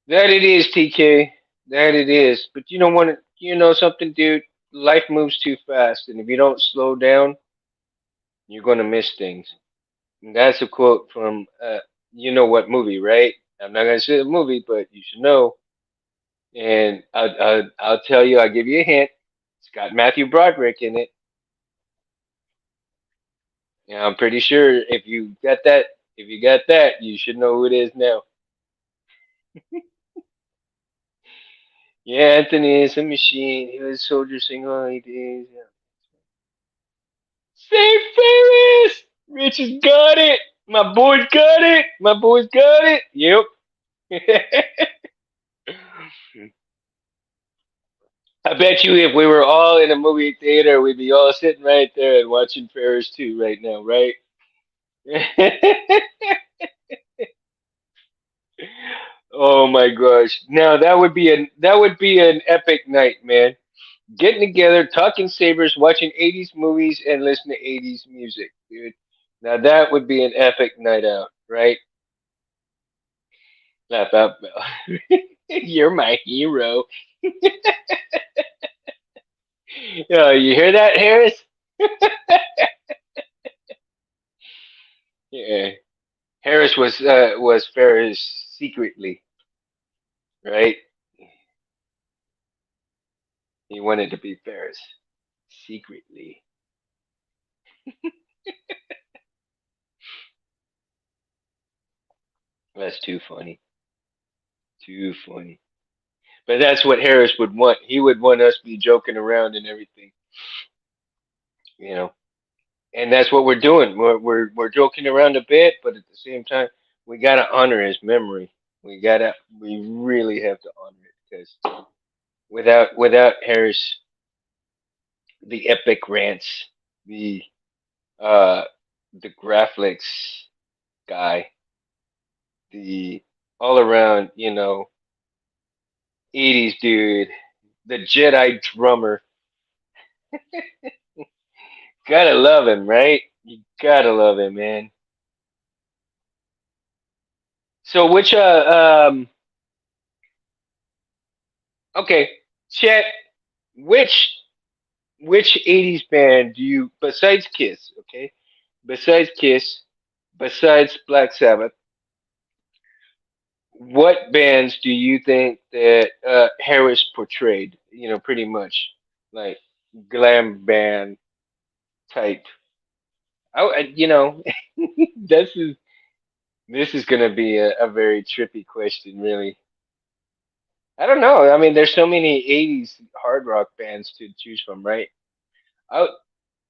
That it is, TK. That it is. But you know something, dude? Life moves too fast, and if you don't slow down, you're gonna miss things. And that's a quote from you know what movie, right? I'm not gonna say the movie, but you should know. And I'll tell you. I'll give you a hint. It's got Matthew Broderick in it. And I'm pretty sure if you got that, you should know who it is now. Yeah, Anthony is a machine. He was a soldier sing all he did. Yeah. St. Ferris! Rich has got it! My boy's got it! My boy's got it! Yep. I bet you if we were all in a movie theater, we'd be all sitting right there and watching Ferris too right now, right? Oh my gosh. Now that would be an epic night, man. Getting together, talking sabers, watching 80s movies and listening to 80s music, dude. Now that would be an epic night out, right? Laugh out, Bell. You're my hero. You hear that, Harris? Yeah. Harris was Ferris secretly, right? He wanted to be Ferris secretly. That's too funny. Too funny. But that's what Harris would want. He would want us to be joking around and everything, you know. And that's what we're doing. We're joking around a bit, but at the same time, we gotta honor his memory. We really have to honor it because without Harris, the epic rants, the uh the graphics guy, the all around, 80s dude, the Jedi drummer. Gotta love him, right? You gotta love him, man. So which okay, Chet, which which 80s band do you, besides Kiss, okay? Besides Kiss, besides Black Sabbath, what bands do you think that Harris portrayed? You know, pretty much like glam band type. You know, this is this is gonna be a very trippy question, really. I don't know. I mean, there's so many '80s hard rock bands to choose from, right? I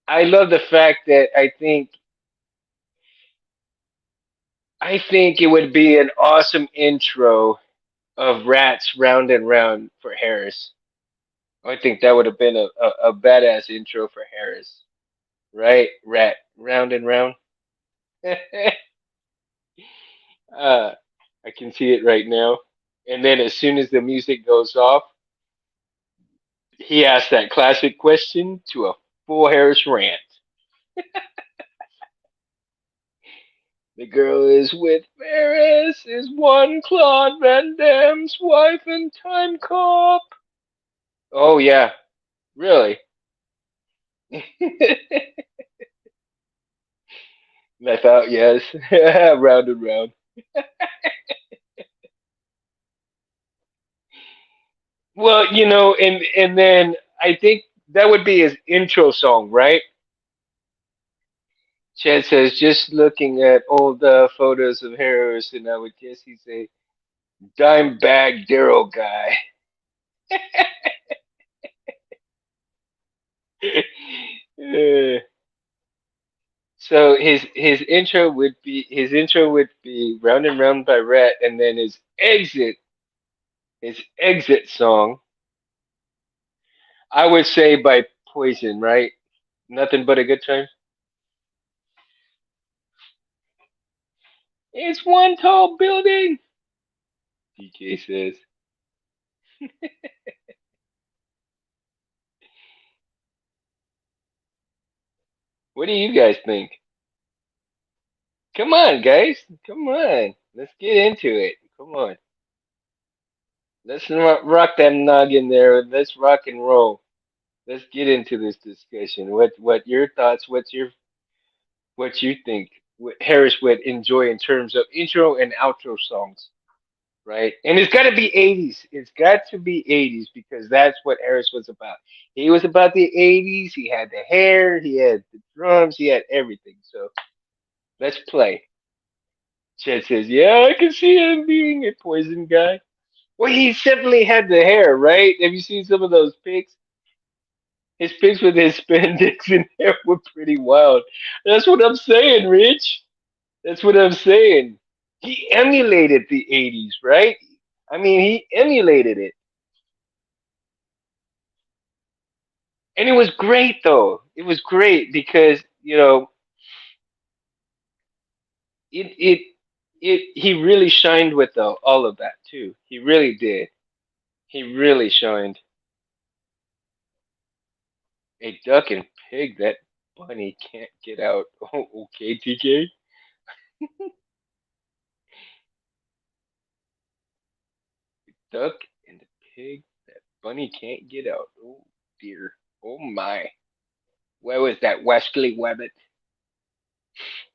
I love the fact that I think it would be an awesome intro of Rats Round and Round for Harris. I think that would have been a badass intro for Harris, right? Rat Round and Round. uh, I can see it right now. And then as soon as the music goes off, he asks that classic question to a full Harris rant. The girl is with Ferris, is one Claude Van Damme's wife and time cop. Oh yeah, really? I thought yes, round and round. Well, you know, and then I think that would be his intro song, right? Chad says, just looking at old photos of Harrison, I would guess he's a dime bag Daryl guy. Uh, so his intro would be Round and Round by Rat, and then his exit song, I would say by Poison, right? Nothing but a good time. It's one tall building, DK says. What do you guys think? Come on, guys. Come on. Let's get into it. Come on. Let's rock that noggin there. Let's rock and roll. Let's get into this discussion. What your thoughts? What you think? What Harris would enjoy in terms of intro and outro songs, right? And it's got to be '80s. It's got to be '80s because that's what Harris was about. He was about the '80s. He had the hair. He had the drums. He had everything. So let's play. Chet says, "Yeah, I can see him being a poison guy." Well, he definitely had the hair, right? Have you seen some of those pics? His pics with his spandex and hair were pretty wild. That's what I'm saying, Rich. That's what I'm saying. He emulated the '80s, right? I mean, he emulated it, and it was great, though. It was great because it it he really shined with all of that too. He really did. He really shined. A duck and pig that bunny can't get out. Oh, okay, TK. Duck and the pig that bunny can't get out. Oh dear. Oh my. Where was that Wesley Wabbit?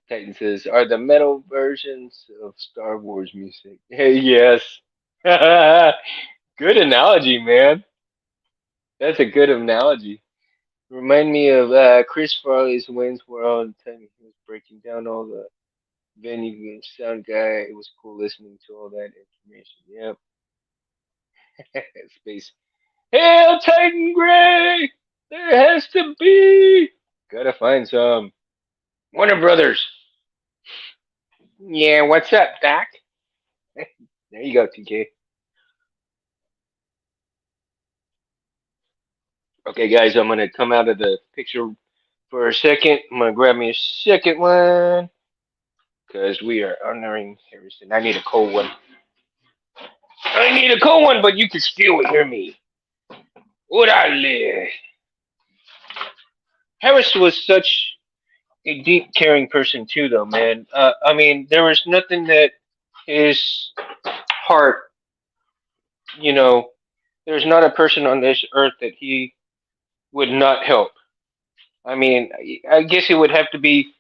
Titan says, are the metal versions of Star Wars music? Hey, yes. Good analogy, man. That's a good analogy. Remind me of Chris Farley's Wayne's World. Time he was breaking down all the venue and sound guy. It was cool listening to all that information. Yep. Space. Hail Titan Gray! There has to be. Gotta find some. Warner Brothers. Yeah, what's up, Doc? There you go, TK. Okay, guys, I'm gonna come out of the picture for a second. I'm gonna grab me a second one because we are honoring Harrison. I need a cold one. I need a cold one, but you can still hear me. Orale. Harris was such a deep, caring person too, though, man. I mean, there was nothing that his heart, you know, there's not a person on this earth that he would not help. I mean, I guess it would have to be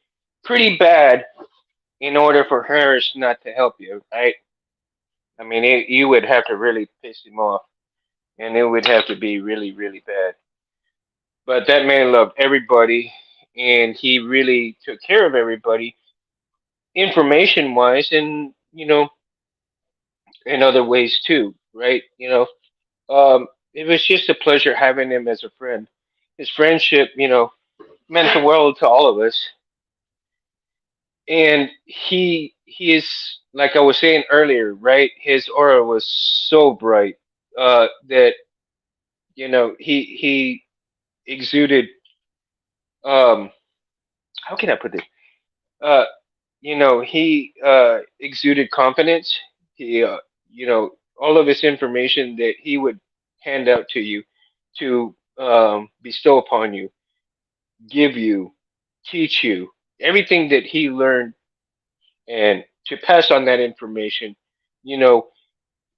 pretty bad in order for Harris not to help you, right? I mean, you would have to really piss him off, and it would have to be really, really bad. But that man loved everybody, and he really took care of everybody, information wise, and in other ways too, right? It was just a pleasure having him as a friend. His friendship, meant the world to all of us, and he is, like I was saying earlier, right? His aura was so bright that he exuded. Um, how can I put this? Uh, he exuded confidence. He, all of his information that he would hand out to you to bestow upon you, give you, teach you everything that he learned, and to pass on that information, you know,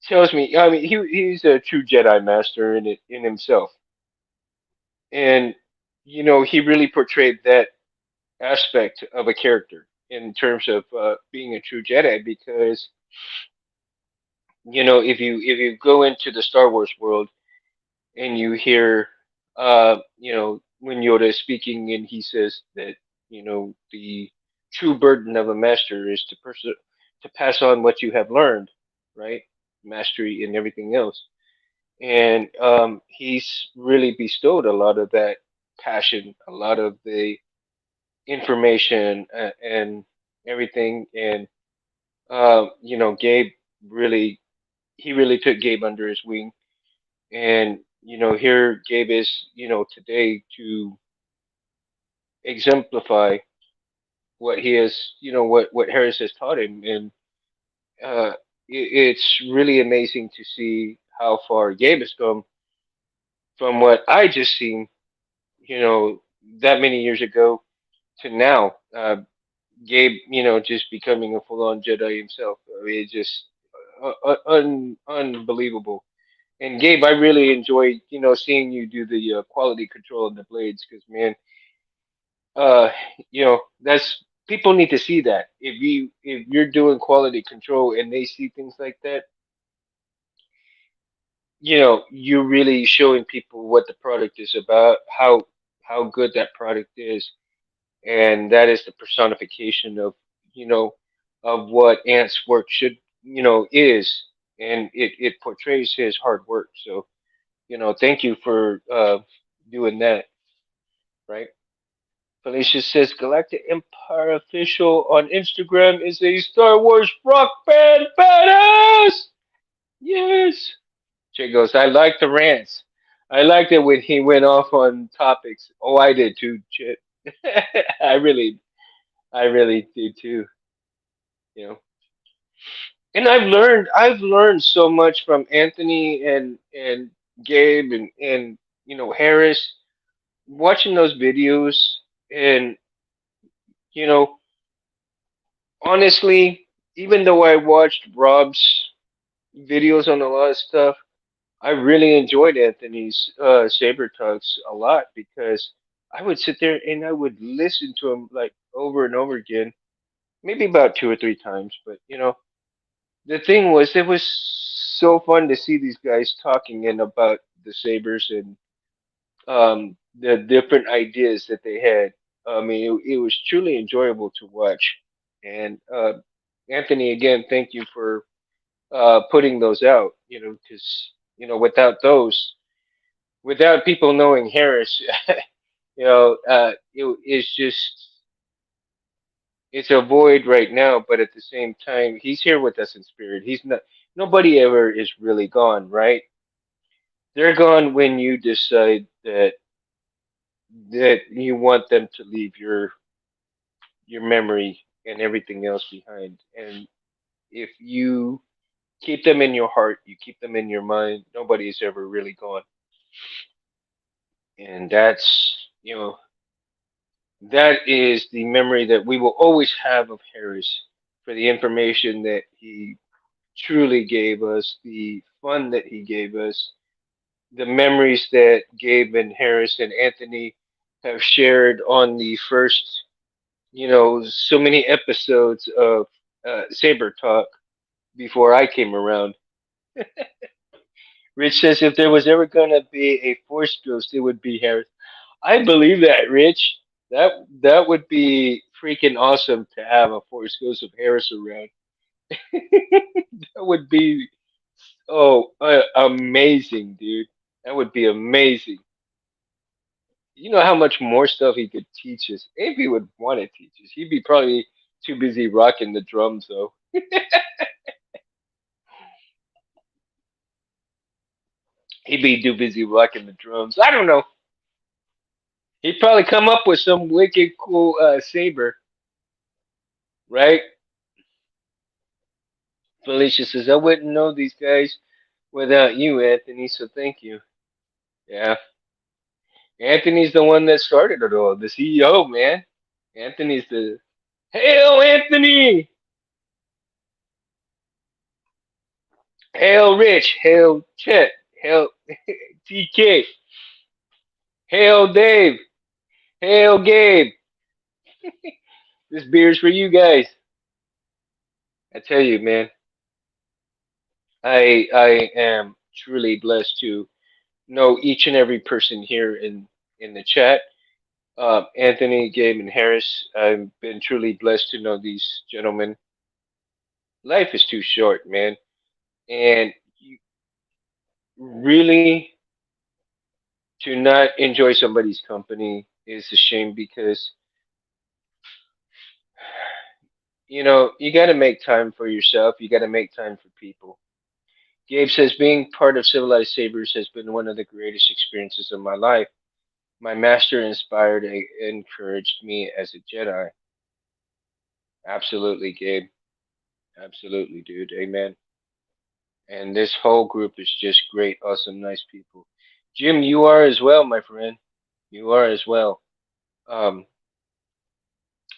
tells me. I mean, he's a true Jedi master in himself, and he really portrayed that aspect of a character in terms of being a true Jedi because if you go into the Star Wars world and you hear when Yoda is speaking and he says that the true burden of a master is to pass on what you have learned, right? Mastery and everything else. And he's really bestowed a lot of that passion, a lot of the information and everything. And Gabe really he really took Gabe under his wing. And here Gabe is today to exemplify what he has, what Harris has taught him. And it's really amazing to see how far Gabe has come from what I just seen, you know, that many years ago to now. Gabe, just becoming a full-on Jedi himself. I mean, it's just unbelievable. And Gabe, I really enjoy, seeing you do the quality control of the blades, because man, uh, that's people need to see that. If you're doing quality control and they see things like that, you're really showing people what the product is about, how good that product is, and that is the personification of you know of what Ant's work should is, and it portrays his hard work. So thank you for doing that, right? Felicia says Galactic Empire official on Instagram is a Star Wars rock band badass. Yes. Che goes, I like the rants. I liked it when he went off on topics. Oh, I did too, Chit. I really, I really did too. You know, and I've learned so much from Anthony and Gabe and Harris, watching those videos. And you know honestly, even though I watched Rob's videos on a lot of stuff, I really enjoyed Anthony's saber talks a lot because I would sit there and I would listen to him like over and over again, maybe about two or three times. But the thing was, it was so fun to see these guys talking and about the sabers and the different ideas that they had. I mean, it was truly enjoyable to watch. And Anthony, again, thank you for putting those out. Because without those, without people knowing Harris, it's just it's a void right now. But at the same time, he's here with us in spirit. He's not. Nobody ever is really gone, right? They're gone when you decide that you want them to leave your memory and everything else behind. And if you keep them in your heart, you keep them in your mind, nobody is ever really gone. And that is the memory that we will always have of Harris. for the information that he truly gave us, the fun that he gave us, the memories that Gabe and Harris and Anthony have shared on the first, so many episodes of Saber Talk before I came around. Rich says if there was ever gonna be a Force Ghost, it would be Harris. I believe that, Rich. That would be freaking awesome to have a Force Ghost of Harris around. That would be amazing, dude. That would be amazing. You know how much more stuff he could teach us if he would want to teach us. He'd be probably too busy rocking the drums, though. He'd be too busy rocking the drums. I don't know. He'd probably come up with some wicked cool saber, right? Felicia says, I wouldn't know these guys without you, Anthony, so thank you. Yeah. Anthony's the one that started it all, the CEO, man. Anthony's the. Hail, Anthony! Hail, Rich! Hail, Chet! Hail, TK! Hail, Dave! Hail, Gabe! This beer's for you guys. I tell you, man, I am truly blessed to know each and every person here in the chat. Anthony, Gabe, and Harris. I've been truly blessed to know these gentlemen. Life is too short, man, and you really to not enjoy somebody's company is a shame because you got to make time for yourself. You got to make time for people. Gabe says being part of Civilized Sabers has been one of the greatest experiences of my life. My master inspired and encouraged me as a Jedi. Absolutely, Gabe. Absolutely, dude. Amen. And this whole group is just great, awesome, nice people. Jim, you are as well, my friend. You are as well. Um,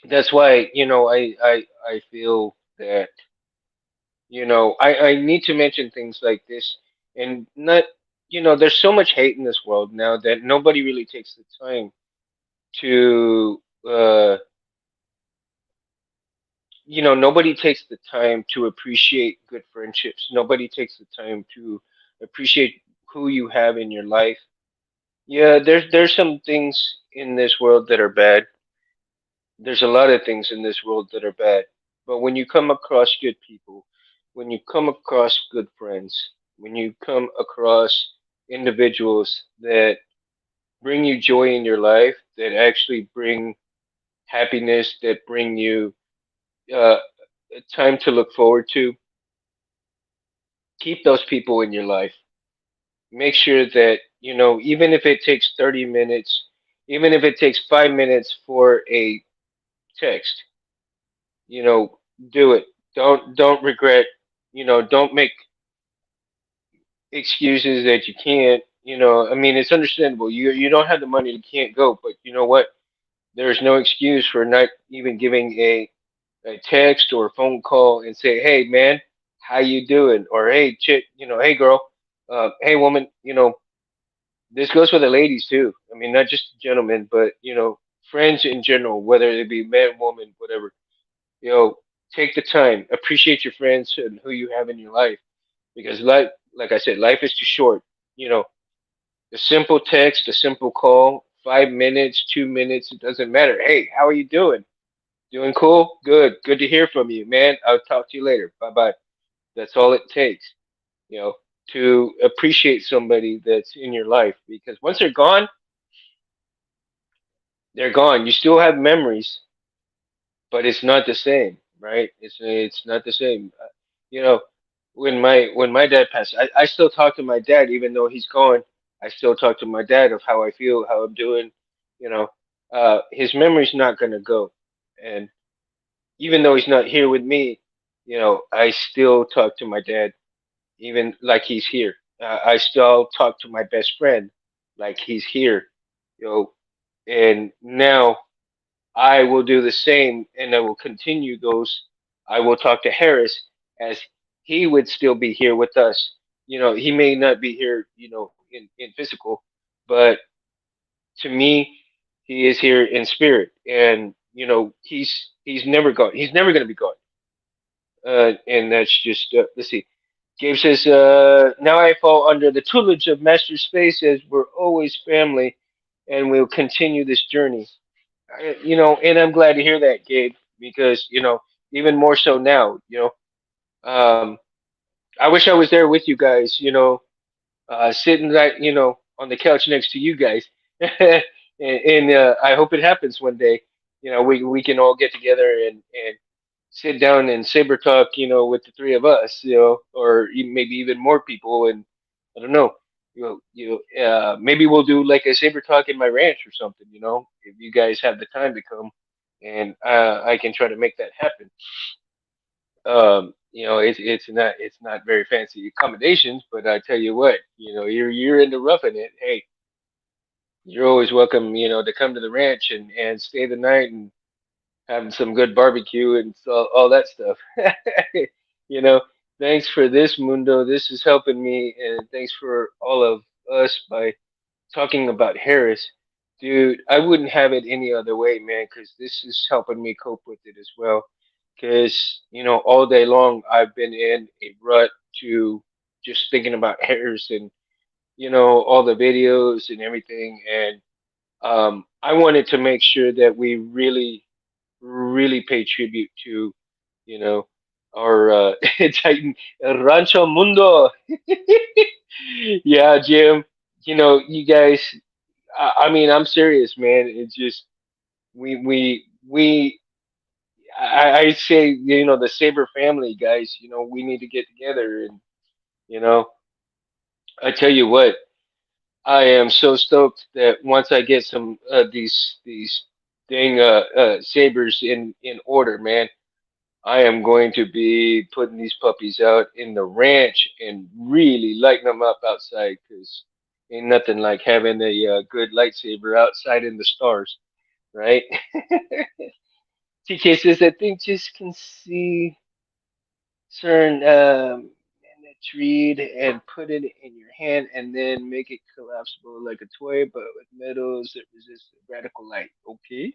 that's why I feel that I need to mention things like this and not there's so much hate in this world now that nobody really takes the time to nobody takes the time to appreciate good friendships. Nobody takes the time to appreciate who you have in your life. Yeah, there's some things in this world that are bad. There's a lot of things in this world that are bad. But when you come across good people, when you come across good friends, when you come across individuals that bring you joy in your life, that actually bring happiness, that bring you uh, time to look forward to, keep those people in your life. Make sure that, even if it takes 30 minutes, even if it takes 5 minutes for a text, you know, do it. Don't regret, don't make excuses that you can't, I mean, it's understandable. You don't have the money, you can't go, but you know what? There's no excuse for not even giving a text or a phone call and say, "Hey man, how you doing?" or "Hey chick, hey girl, hey woman, this goes for the ladies too. I mean, not just gentlemen, but friends in general, whether it be man, woman, whatever. You know, take the time, appreciate your friends and who you have in your life, because life, like I said, life is too short. You know, a simple text, a simple call, 5 minutes, 2 minutes, it doesn't matter. Hey, how are you doing? Doing cool? Good. Good to hear from you, man. I'll talk to you later. Bye bye. That's all it takes, you know, to appreciate somebody that's in your life because once they're gone, they're gone. You still have memories, but it's not the same, right? It's not the same. You know, when my dad passed, I still talk to my dad even though he's gone. I still talk to my dad of how I feel, how I'm doing. You know, his memory's not gonna go, and even though he's not here with me, I still talk to my dad even like he's here. I still talk to my best friend like he's here, you know, and now I will do the same, and I will continue those. I will talk to Harris as he would still be here with us. He may not be here, in physical, but to me, he is here in spirit, and he's never gone. He's never going to be gone. And that's just let's see. Gabe says, "Now I fall under the tutelage of Master Space as we're always family, and we'll continue this journey." And I'm glad to hear that, Gabe, because even more so now. I wish I was there with you guys. Sitting right, on the couch next to you guys, and I hope it happens one day. We can all get together and sit down and saber talk, with the three of us, or maybe even more people, and I don't know. Maybe we'll do like a saber talk in my ranch or something. If you guys have the time to come, and I can try to make that happen. It's not very fancy accommodations, but I tell you what, you're into roughing it. Hey, you're always welcome, to come to the ranch and stay the night and having some good barbecue and all that stuff. you know, Thanks for this, Mundo. This is helping me, and thanks for all of us by talking about Harris. Dude, I wouldn't have it any other way, man, because this is helping me cope with it as well. Because, all day long I've been in a rut to just thinking about Harris and, all the videos and everything. And I wanted to make sure that we really, really pay tribute to, you know, our Titan Rancho Mundo. Yeah, Jim. You guys. I mean, I'm serious, man. It's just we. I say, the Saber family guys. We need to get together, and you know, I tell you what. I am so stoked that once I get some these dang sabers in order, man, I am going to be putting these puppies out in the ranch and really lighting them up outside because ain't nothing like having a good lightsaber outside in the stars, right? TK says, I think just can see certain read and put it in your hand and then make it collapsible like a toy, but with metals that resist radical light. Okay.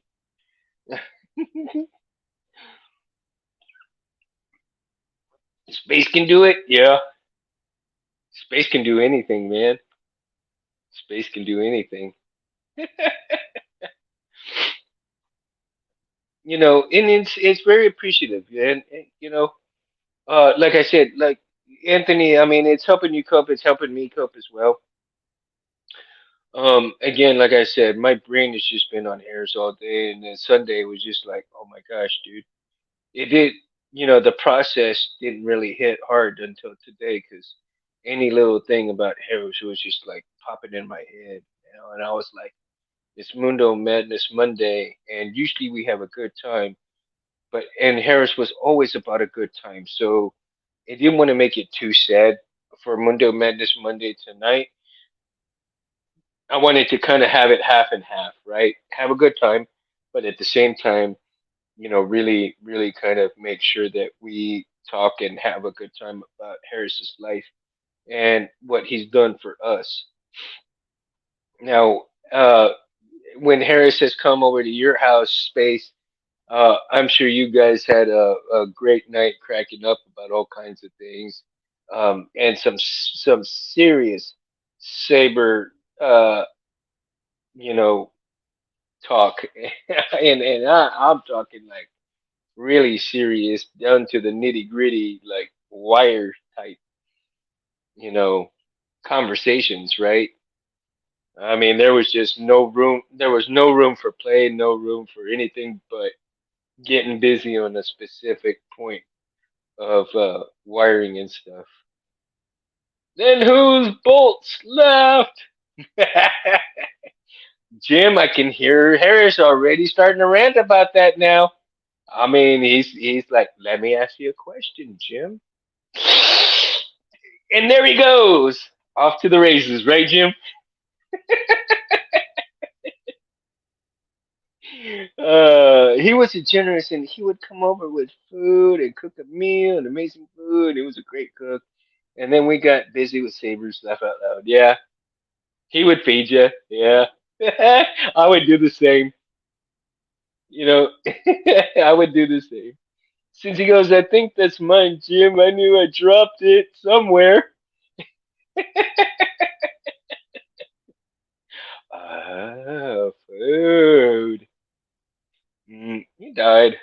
Space can do it. Yeah. Space can do anything, man. Space can do anything. And it's very appreciative, and like I said, like Anthony, I mean, it's helping you cope. It's helping me cope as well. Again, like I said, my brain has just been on airs all day, and then Sunday was just like, oh my gosh, dude. It did, the process didn't really hit hard until today because any little thing about Harris was just like popping in my head, and I was like, it's Mundo Madness Monday, and usually we have a good time, and Harris was always about a good time, so I didn't want to make it too sad for Mundo Madness Monday tonight. I wanted to kind of have it half and half, right? Have a good time, but at the same time, really, really kind of make sure that we talk and have a good time about Harris's life and what he's done for us. Now, when Harris has come over to your house space, I'm sure you guys had a great night cracking up about all kinds of things, and some serious saber, you know, talk, I'm talking like really serious, down to the nitty gritty, like wire type, you know, conversations, right? I mean, there was just no room. There was no room for play, no room for anything but getting busy on a specific point of wiring and stuff. Then whose bolts left? Jim, I can hear Harris already starting to rant about that now. I mean, he's like, let me ask you a question, Jim. And there he goes, off to the races, right, Jim? He was a generous, and he would come over with food and cook a meal and amazing food. He was a great cook. And then we got busy with Sabres, laugh out loud. Yeah, he would feed you. Yeah, I would do the same. You know, I would do the same. Since he goes, I think that's mine, Jim. I knew I dropped it somewhere. Food. He died.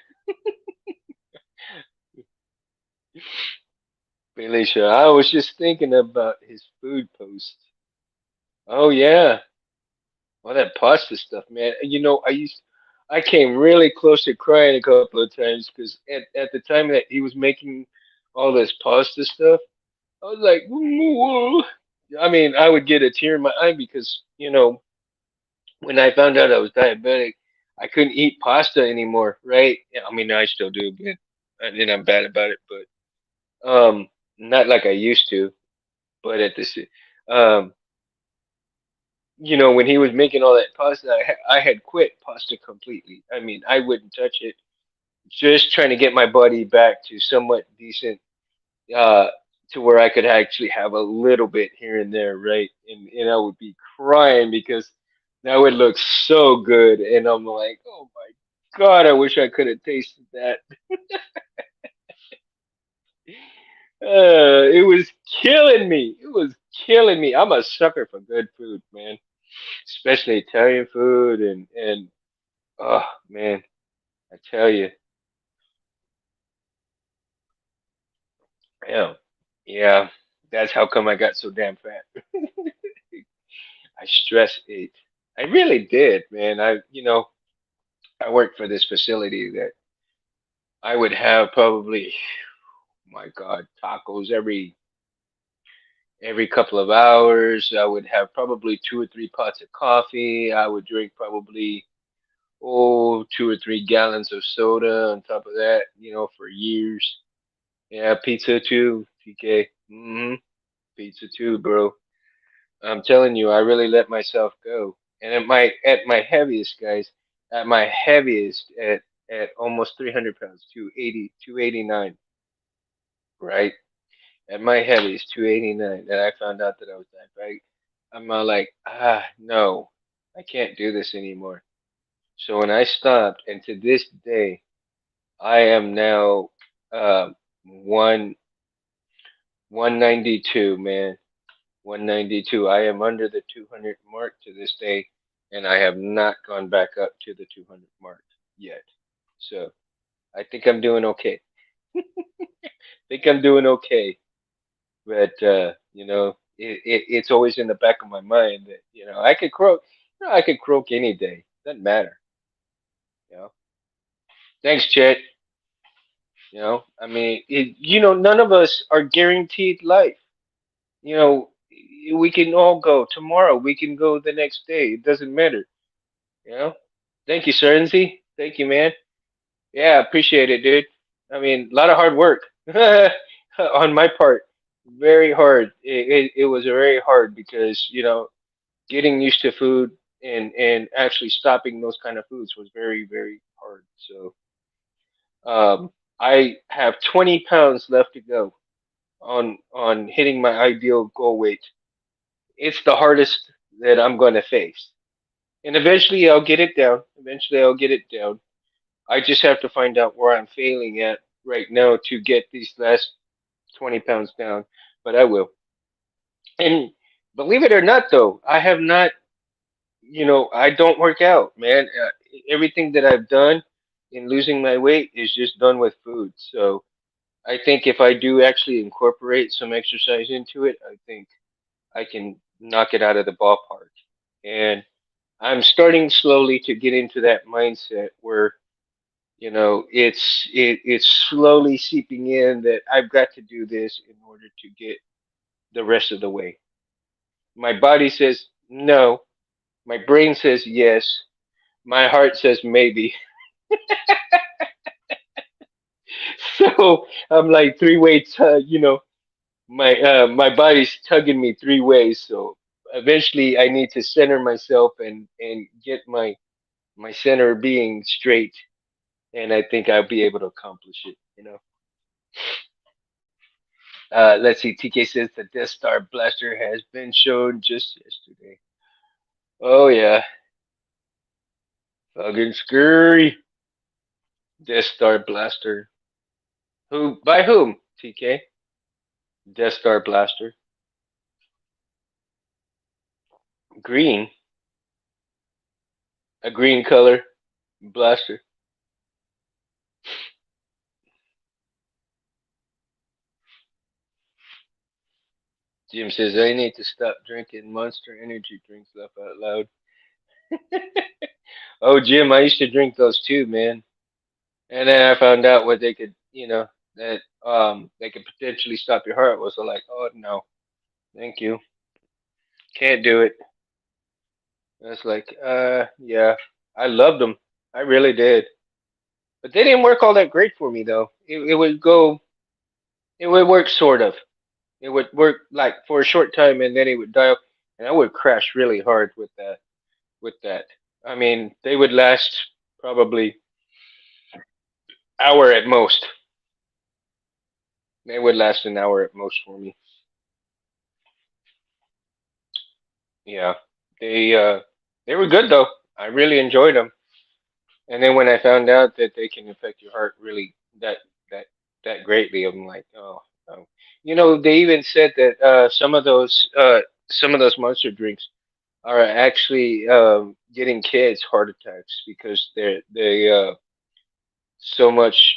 Felicia, I was just thinking about his food post. Oh yeah, all that pasta stuff, man. I came really close to crying a couple of times because at the time that he was making all this pasta stuff, I was like, "Whoa." I mean, I would get a tear in my eye because when I found out I was diabetic, I couldn't eat pasta anymore, right? Yeah, I mean, I still do, but and I'm bad about it, but not like I used to. But at this, um, when he was making all that pasta, I had quit pasta completely. I mean, I wouldn't touch it. Just trying to get my body back to somewhat decent, uh, to where I could actually have a little bit here and there, right? And I would be crying because that would look so good, and I'm like, oh my God, I wish I could have tasted that. It was killing me. It was killing me. I'm a sucker for good food, man, especially Italian food and oh man, I tell you, yeah, yeah, that's how come I got so damn fat. I stress ate. I really did, man. I worked for this facility that I would have probably, my God, tacos every couple of hours. I would have probably 2 or 3 pots of coffee. I would drink probably 2 or 3 gallons of soda on top of that, for years. Yeah, pizza too, TK. Pizza too, bro. I'm telling you, I really let myself go. And at my heaviest, guys, at my heaviest, at almost 300 pounds, 289, right? At my heaviest, 289, and I found out that I was diabetic. I'm like, no, I can't do this anymore. So when I stopped, and to this day, I am now one 192, man. 192. I am under the 200 mark to this day, and I have not gone back up to the 200 mark yet. So I think I'm doing okay. Think I'm doing okay, but it's always in the back of my mind that I could croak. I could croak any day. Doesn't matter. You know. Thanks, Chet. I mean, none of us are guaranteed life. You know, we can all go tomorrow. We can go the next day. It doesn't matter. You know. Thank you, Serenzy. Thank you, man. Yeah, appreciate it, dude. I mean, a lot of hard work on my part. Very hard. It was very hard because getting used to food and actually stopping those kind of foods was very very hard. So I have 20 pounds left to go on hitting my ideal goal weight. It's the hardest that I'm going to face. And eventually I'll get it down. Eventually I'll get it down. I just have to find out where I'm failing at right now to get these last 20 pounds down. But I will. And believe it or not, though, I have not, I don't work out, man. Everything that I've done in losing my weight is just done with food. So I think if I do actually incorporate some exercise into it, I think I can knock it out of the ballpark. And I'm starting slowly to get into that mindset where it's slowly seeping in that I've got to do this in order to get the rest of the way. My body says no, my brain says yes, my heart says maybe. So I'm like three-way, my body's tugging me 3 ways. So eventually, I need to center myself and get my my center being straight, and I think I'll be able to accomplish it. Let's see. TK says the Death Star blaster has been shown just yesterday. Oh yeah, fucking scary. Death Star blaster. Who? By whom? TK. Death Star blaster. Green. A green color blaster. Jim says I need to stop drinking Monster Energy drinks. Laugh out loud. Oh, Jim, I used to drink those too, man. And then I found out what they could, that they could potentially stop your heart. Was like, oh no, thank you, can't do it. I was like, yeah, I loved them, I really did, but they didn't work all that great for me though. It would go, it would work sort of. It would work like for a short time, and then it would die off, and I would crash really hard with that. With that, I mean, they would last probably hour at most. They would last an hour at most for me. Yeah, they were good though. I really enjoyed them. And then when I found out that they can affect your heart really that that greatly, I'm like, oh no. They even said that some of those monster drinks are actually getting kids heart attacks because they so much,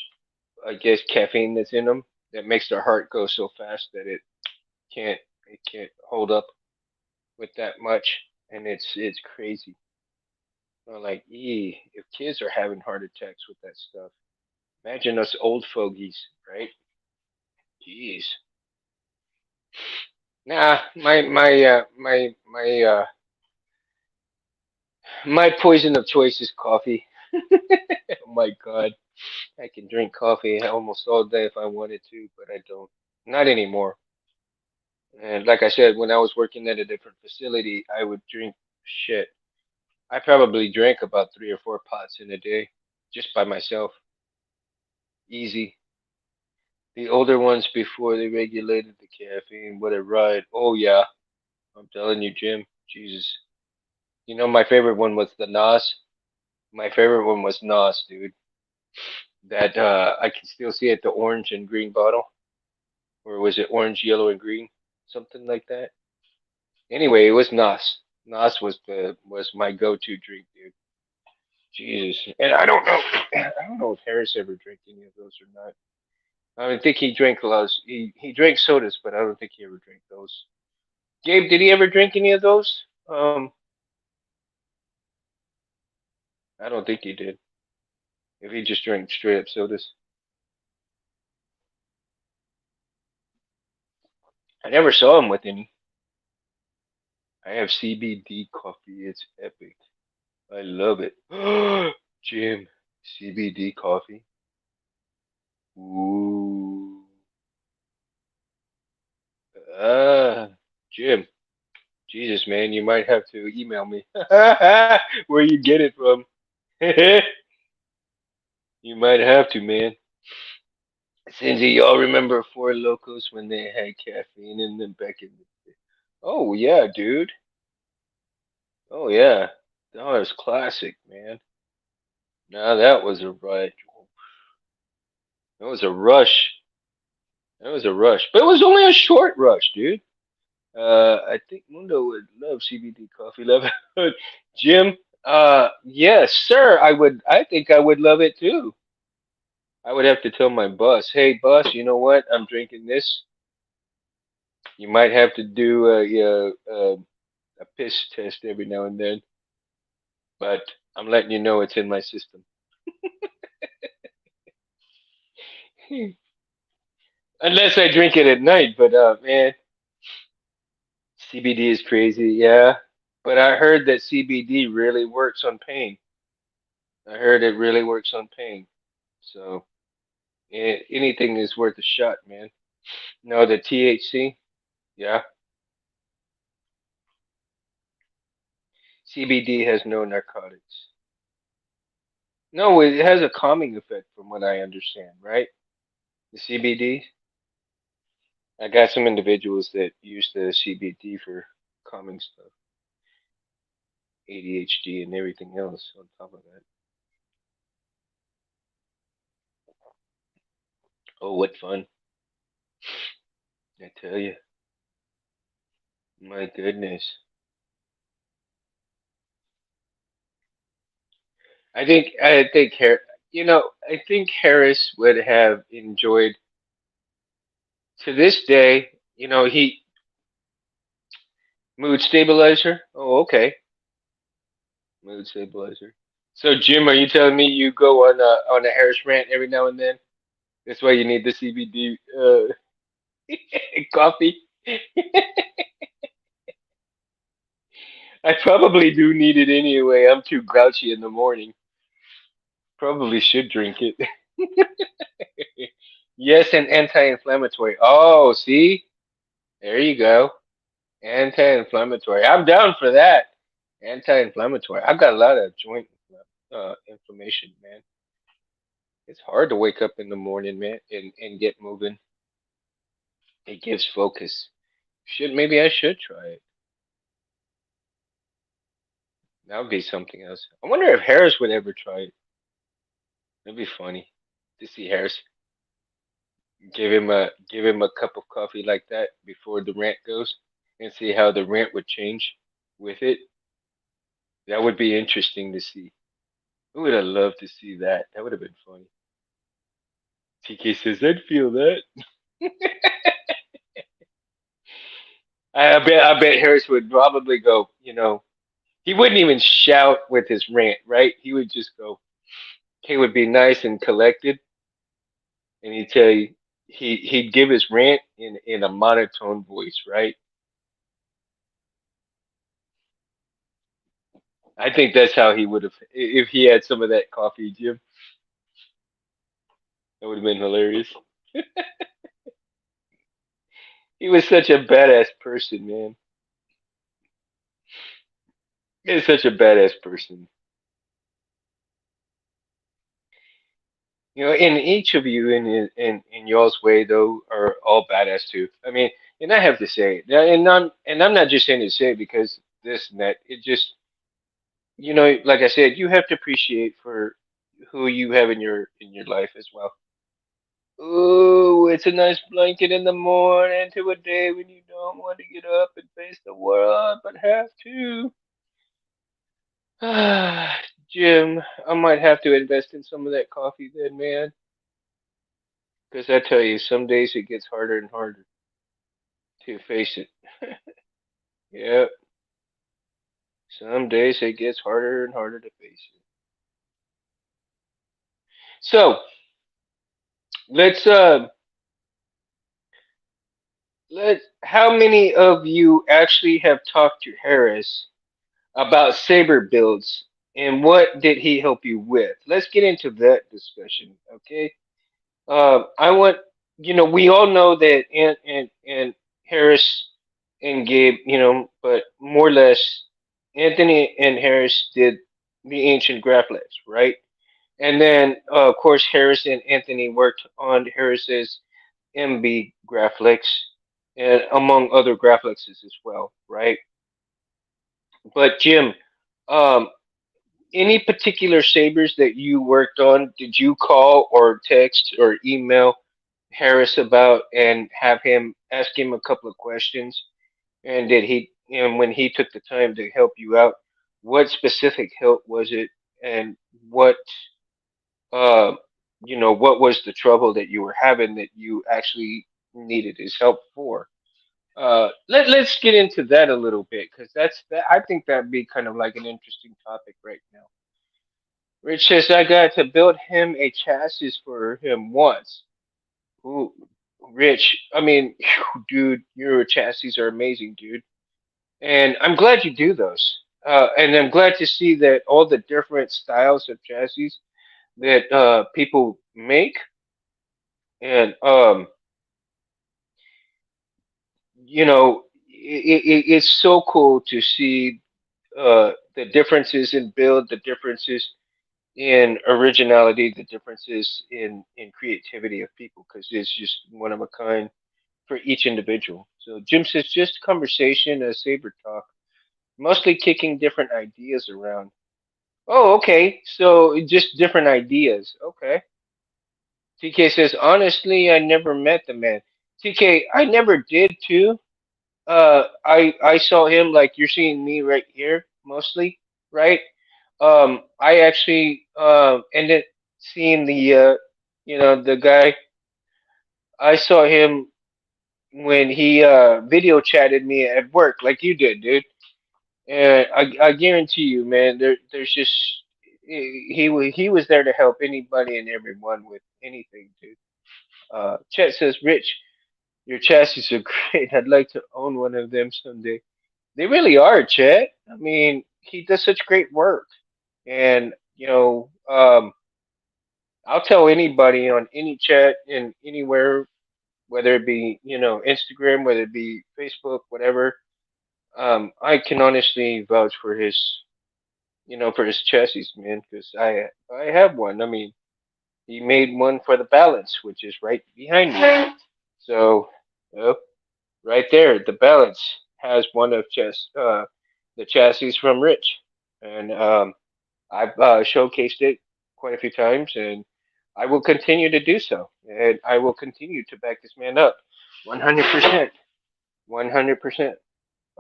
I guess, caffeine that's in them that makes their heart go so fast that can't it can't hold up with that much, and it's crazy. Like, if kids are having heart attacks with that stuff, imagine us old fogies, right? Jeez. Nah, my poison of choice is coffee. Oh my God, I can drink coffee almost all day if I wanted to, but I don't. Not anymore. And like I said, when I was working at a different facility, I would drink shit. I probably drank about 3 or 4 pots in a day, just by myself. Easy. The older ones before they regulated the caffeine. What a ride. Oh yeah, I'm telling you, Jim. Jesus. My favorite one was the Nas. My favorite one was Nas, dude. That I can still see it, the orange and green bottle. Or was it orange, yellow, and green? Something like that. Anyway, it was Nas. Nas was my go-to drink, dude. Jesus. And I don't know I don't know if Harris ever drank any of those or not. I don't think he drank a lot of, he drank sodas, but I don't think he ever drank those. Gabe, did he ever drink any of those? I don't think he did. If he just drank straight up sodas. I never saw him with any. I have CBD coffee. It's epic. I love it. Jim, CBD coffee. Ooh. Ah, Jim. Jesus, man, you might have to email me where you get it from. You might have to, man. Cindy, y'all remember Four Locos when they had caffeine in them back in the day? Oh yeah, dude. Oh yeah. That was classic, man. Now that was a ride. That was a rush. That was a rush. But it was only a short rush, dude. I think Mundo would love CBD coffee. Love it. Jim, yes, sir. I think I would love it too. I would have to tell my boss, hey, boss, you know what? I'm drinking this. You might have to do a piss test every now and then, but I'm letting you know it's in my system. Unless I drink it at night, but man, CBD is crazy, yeah. But I heard that CBD really works on pain. I heard it really works on pain. So anything is worth a shot, man. No, the THC, yeah. CBD has no narcotics. No, it has a calming effect from what I understand, right? The CBD. I got some individuals that use the CBD for calming stuff, ADHD and everything else on top of that. Oh, what fun! I tell you, my goodness. I think Harris would have enjoyed to this day. He mood stabilizer. Oh, okay, mood stabilizer. So, Jim, are you telling me you go on a Harris rant every now and then? That's why you need the CBD coffee. I probably do need it anyway. I'm too grouchy in the morning. Probably should drink it. Yes, an anti-inflammatory. Oh, see? There you go. Anti-inflammatory. I'm down for that. Anti-inflammatory. I've got a lot of joint inflammation, man. It's hard to wake up in the morning, man, and get moving. It gives focus. Maybe I should try it. That would be something else. I wonder if Harris would ever try it. That'd be funny to see Harris give him a cup of coffee like that before the rant goes, and see how the rant would change with it. That would be interesting to see. Who would have loved to see that? That would have been funny. TK says, I'd feel that. I bet Harris would probably go, he wouldn't even shout with his rant, right? He would just go, he would be nice and collected, and he'd tell you, he'd give his rant in a monotone voice, right? I think that's how he would have, if he had some of that coffee, Jim. That would have been hilarious. He was such a badass person, man. He was such a badass person. And each of you in y'all's way though are all badass too. I mean, and I have to say it, and I'm not just saying to say it because this and that. It just, like I said, you have to appreciate for who you have in your life as well. Ooh, it's a nice blanket in the morning to a day when you don't want to get up and face the world, but have to. Ah, Jim, I might have to invest in some of that coffee then, man. Because I tell you, some days it gets harder and harder to face it. Yep, some days it gets harder and harder to face it. So let's let. How many of you actually have talked to Harris about saber builds, and what did he help you with? Let's get into that discussion, okay? I want we all know that and Harris and Gabe, but more or less Anthony and Harris did the ancient Graphlets, right? And then of course Harris and Anthony worked on Harris's MB Graphlix and among other Graphlixes as well, right? But Jim, um, any particular sabers that you worked on, did you call or text or email Harris about and have him ask him a couple of questions? And when he took the time to help you out, what specific help was it, and what, uh, what was the trouble that you were having that you actually needed his help for? Let's get into that a little bit because I think that'd be kind of like an interesting topic right now. Rich says I got to build him a chassis for him once. Ooh, Rich, I mean, dude, your chassis are amazing, dude. And I'm glad you do those. And I'm glad to see that all the different styles of chassis that people make, and it's so cool to see the differences in build, the differences in originality, the differences in creativity of people, because it's just one of a kind for each individual. So Jim says just conversation, a saber talk, mostly kicking different ideas around. Oh, okay. So just different ideas. Okay. TK says honestly, I never met the man. TK, I never did too. I saw him like you're seeing me right here mostly, right? I actually ended seeing the guy. I saw him when he video chatted me at work like you did, dude. And I guarantee you, man, there's just he was there to help anybody and everyone with anything, dude. Chet says, Rich, your chassis are great. I'd like to own one of them someday. They really are, Chet. I mean, he does such great work. And, I'll tell anybody on any chat and anywhere, whether it be, Instagram, whether it be Facebook, whatever, I can honestly vouch for his chassis, man, because I have one. I mean, he made one for the balance, which is right behind me. So, uh, right there, the balance has one of the chassis from Rich, and I've showcased it quite a few times, and I will continue to do so, and I will continue to back this man up, 100%, 100%.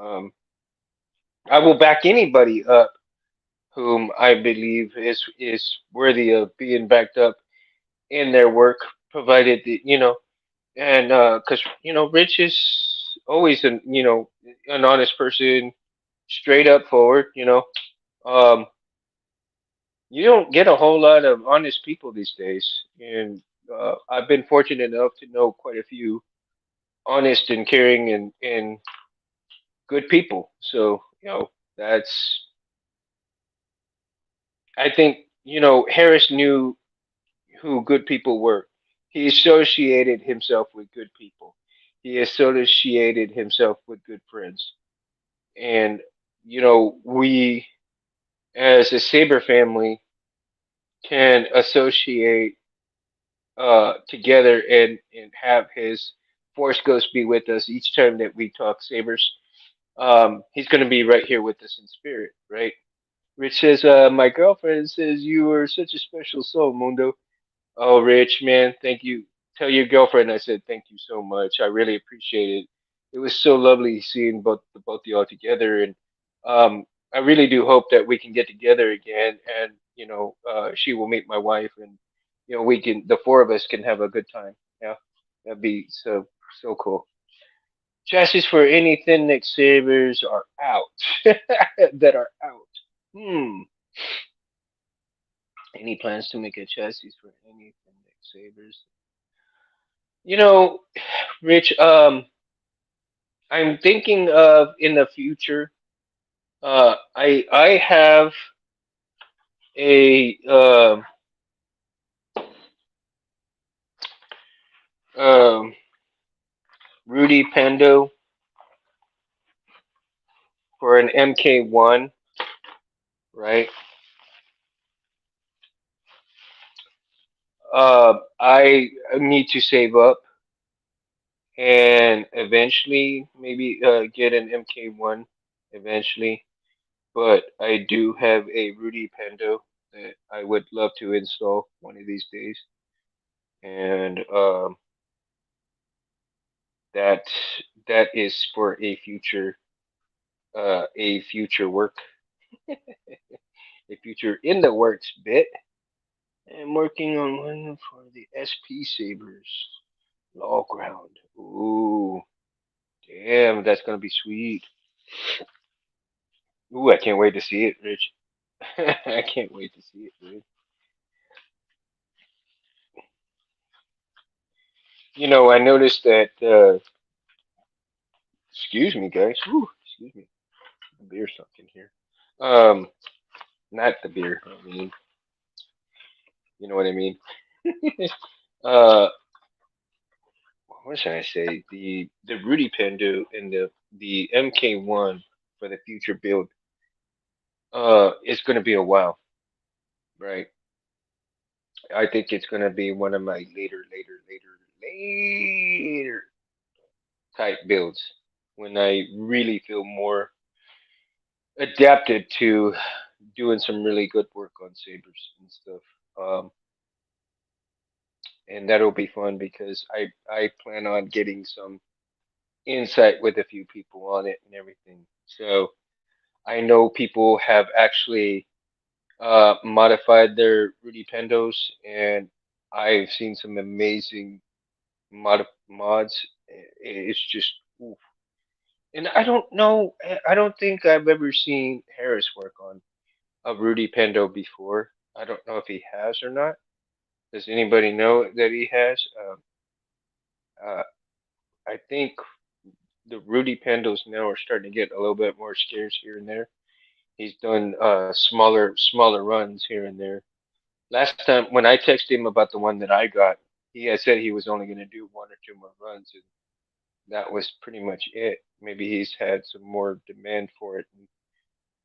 Um, I will back anybody up whom I believe is worthy of being backed up in their work, provided that and because Rich is always an honest person, straight up forward. Um, you don't get a whole lot of honest people these days, and I've been fortunate enough to know quite a few honest and caring and good people. So that's I think Harris knew who good people were. He associated himself with good people. He associated himself with good friends. And, we as a Saber family can associate together and have his Force Ghost be with us each time that we talk Sabers. He's going to be right here with us in spirit, right? Rich says, my girlfriend says you are such a special soul, Mundo. Oh, Rich, man, thank you. Tell your girlfriend I said thank you so much. I really appreciate it. It was so lovely seeing both of y'all together, and I really do hope that we can get together again, and she will meet my wife, and the four of us can have a good time. Yeah, that'd be so cool. Chassis for any thin neck sabers are out. That are out. Hmm. Any plans to make a chassis for any thin neck sabers? You know, Rich, I'm thinking of in the future. I have a um Rudy Pendo for an MK1, right? I need to save up and eventually maybe get an MK1 eventually. But I do have a Rudy Pendo that I would love to install one of these days, and that that is for a future work, a future in the works bit. I'm working on one for the SP Sabers Law Ground. Ooh, damn, that's gonna be sweet. Ooh, I can't wait to see it, Rich. I can't wait to see it, dude. I noticed that. Excuse me, guys. Ooh, excuse me. The beer sunk in here. Um, not the beer. I mean, you know what I mean. uh, what should I say? The Rudy Pandu and the MK1 for the future build is going to be a wow, right? I think it's gonna be one of my later type builds when I really feel more adapted to doing some really good work on sabers and stuff. Um, and that'll be fun because I plan on getting some insight with a few people on it and everything. So I know people have actually modified their Rudy Pendos, and I've seen some amazing mods. It's just, oof. And I don't know. I don't think I've ever seen Harris work on a Rudy Pendo before. I don't know if he has or not. Does anybody know that he has? Uh, I think the Rudy Pendos now are starting to get a little bit more scarce here and there. He's done smaller runs here and there. Last time when I texted him about the one that I got, he had said he was only going to do one or two more runs, and that was pretty much it. Maybe he's had some more demand for it and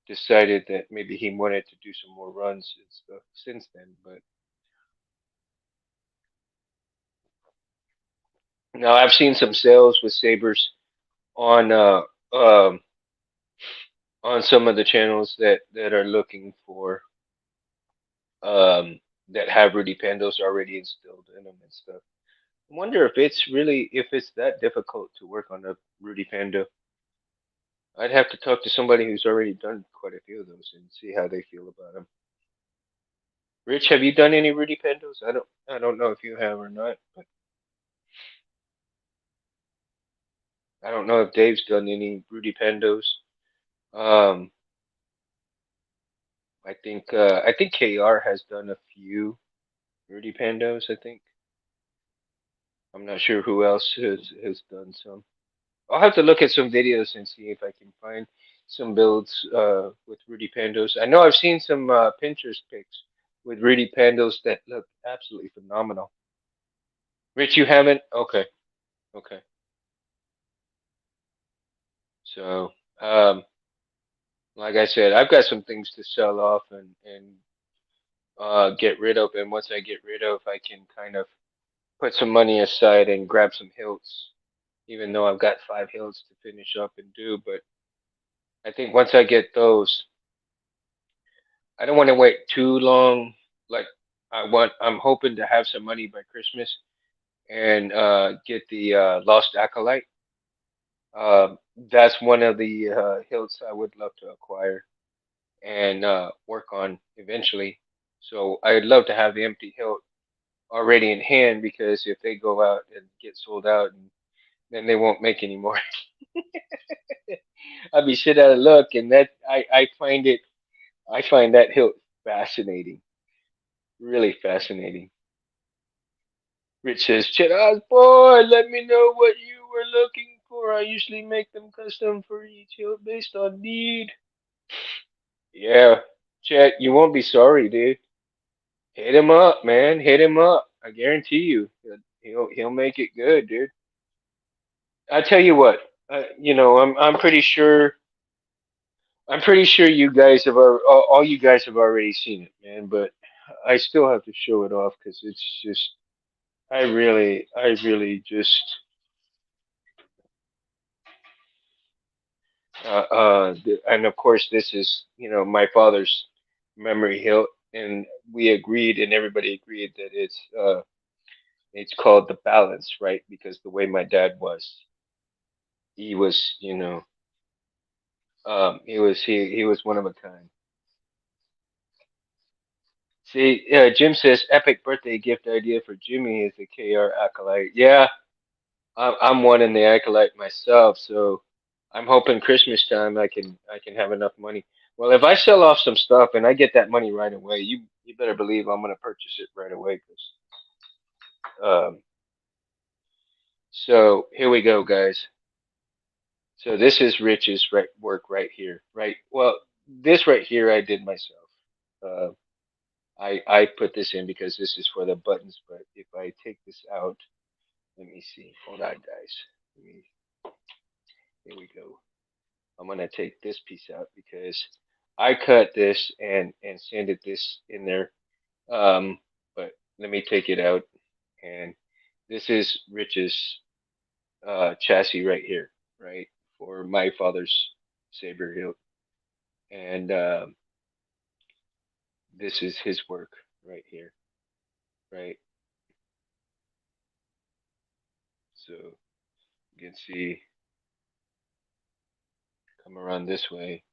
decided that maybe he wanted to do some more runs and stuff since then. But now I've seen some sales with sabers on um on some of the channels that are looking for um that have Rudy Pandos already instilled in them and stuff. I wonder if it's that difficult to work on a Rudy Pando. I'd have to talk to somebody who's already done quite a few of those and see how they feel about them. Rich, have you done any Rudy Pandos? I don't know if you have or not, but I don't know if Dave's done any Rudy Pandos. Um, I think KR has done a few Rudy Pandos. I think I'm not sure who else has done some. I'll have to look at some videos and see if I can find some builds with Rudy Pandos. I know I've seen some Pinterest pics with Rudy Pandos that look absolutely phenomenal. Rich, you haven't? Okay, okay. So, um, like I said, I've got some things to sell off and get rid of, and once I get rid of, I can kind of put some money aside and grab some hilts. Even though I've got 5 hilts to finish up and do, but I think once I get those, I don't want to wait too long. Like I'm hoping to have some money by Christmas and get the Lost Acolyte. That's one of the hills I would love to acquire and work on eventually. So I'd love to have the empty hilt already in hand because if they go out and get sold out, and then they won't make any more. I'd be shit out of luck, and that I find that hilt fascinating, really fascinating. Rich says, Chet Osborne, let me know what you were looking for. I usually make them custom for each hilt based on need. Yeah, Chet, you won't be sorry, dude. Hit him up, man. Hit him up. I guarantee you, he'll make it good, dude. I tell you what, you know, I'm pretty sure you guys have all you guys have already seen it, man. But I still have to show it off because it's just I really just and of course this is you know my father's memory hilt, and we agreed and everybody agreed that it's called the balance, right? Because the way my dad was, he was you know he was one of a kind. See, Jim says epic birthday gift idea for Jimmy is the KR acolyte. Yeah, I'm one in the acolyte myself, so I'm hoping Christmas time I can have enough money. Well, if I sell off some stuff and I get that money right away, you better believe I'm gonna purchase it right away. So here we go, guys. So this is Rich's right work right here, right? Well, this right here I did myself. Uh, I put this in because this is for the buttons, but if I take this out, let me see. Hold on, guys. Let me, here we go. I'm gonna take this piece out because I cut this and sanded this in there. Um, but let me take it out. And this is Rich's chassis right here, right, for my father's saber hilt. And this is his work right here, right. So you can see, come around this way,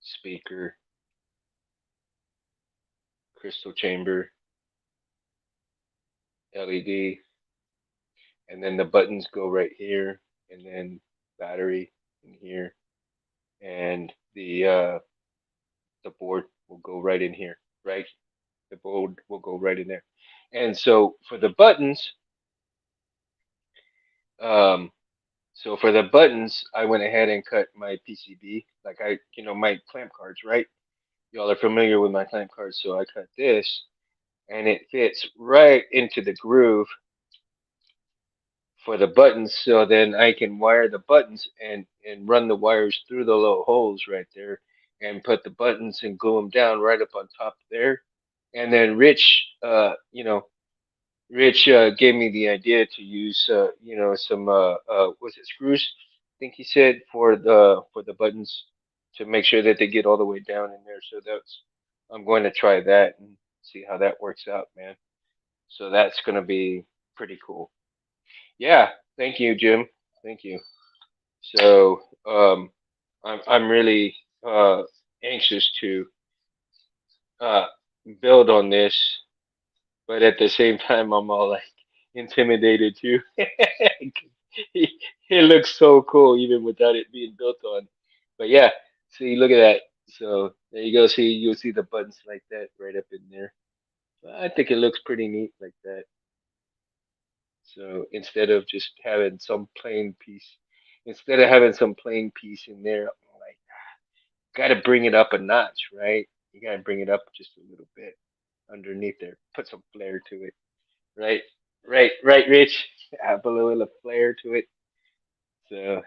speaker, crystal chamber, LED, and then the buttons go right here, and then battery in here, and the board will go right in here, right? The board will go right in there. And so for the buttons, um, I went ahead and cut my PCB, like my clamp cards, right? Y'all are familiar with my clamp cards, so I cut this, and it fits right into the groove for the buttons. So then I can wire the buttons and run the wires through the little holes right there, and put the buttons and glue them down right up on top there. And then Rich gave me the idea to use some was it screws? I think he said for the buttons to make sure that they get all the way down in there. So that's I'm going to try that and see how that works out, man. So that's going to be pretty cool. Yeah, thank you, Jim. Thank you. So I'm really anxious to uh, build on this, but at the same time, I'm all like intimidated too. it, it looks so cool even without it being built on. But yeah, see, look at that. So there you go. See, you'll see the buttons like that right up in there. I think it looks pretty neat like that. So instead of having some plain piece in there, I'm like, got to bring it up a notch, right? You got to bring it up just a little bit underneath there. Put some flair to it, right? Right, Rich. Add a little flair to it. So,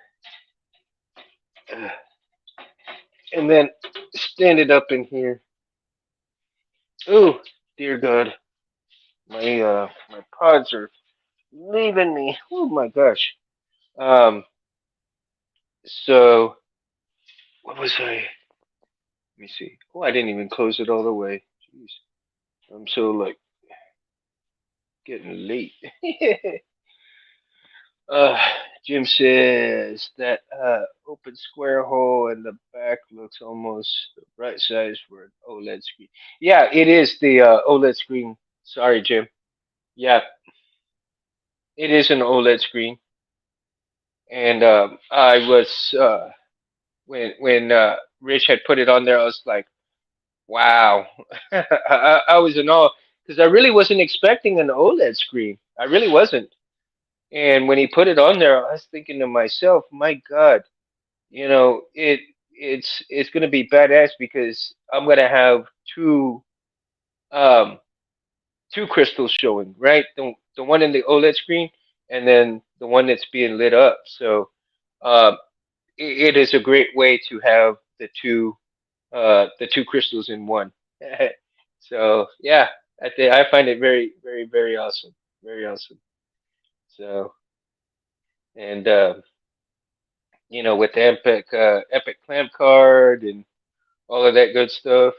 uh, and then stand it up in here. Oh, dear God, my pods are leaving me. Oh my gosh. Um, so what was I? Let me see. Oh, I didn't even close it all the way. Jeez, I'm so like getting late. uh, Jim says that open square hole in the back looks almost the right size for an OLED screen. Yeah, it is the OLED screen. Sorry, Jim. Yeah, it is an OLED screen, and I was when Rich had put it on there, I was like, wow. I was in awe because I really wasn't expecting an OLED screen. I really wasn't. And when he put it on there, I was thinking to myself, my God, it's gonna be badass because I'm gonna have two um two crystals showing, right? The one in the OLED screen and then the one that's being lit up. So um it is a great way to have the two crystals in one. So yeah, I find it very, very, very awesome. Very awesome. So and with the Epic Clamp card and all of that good stuff.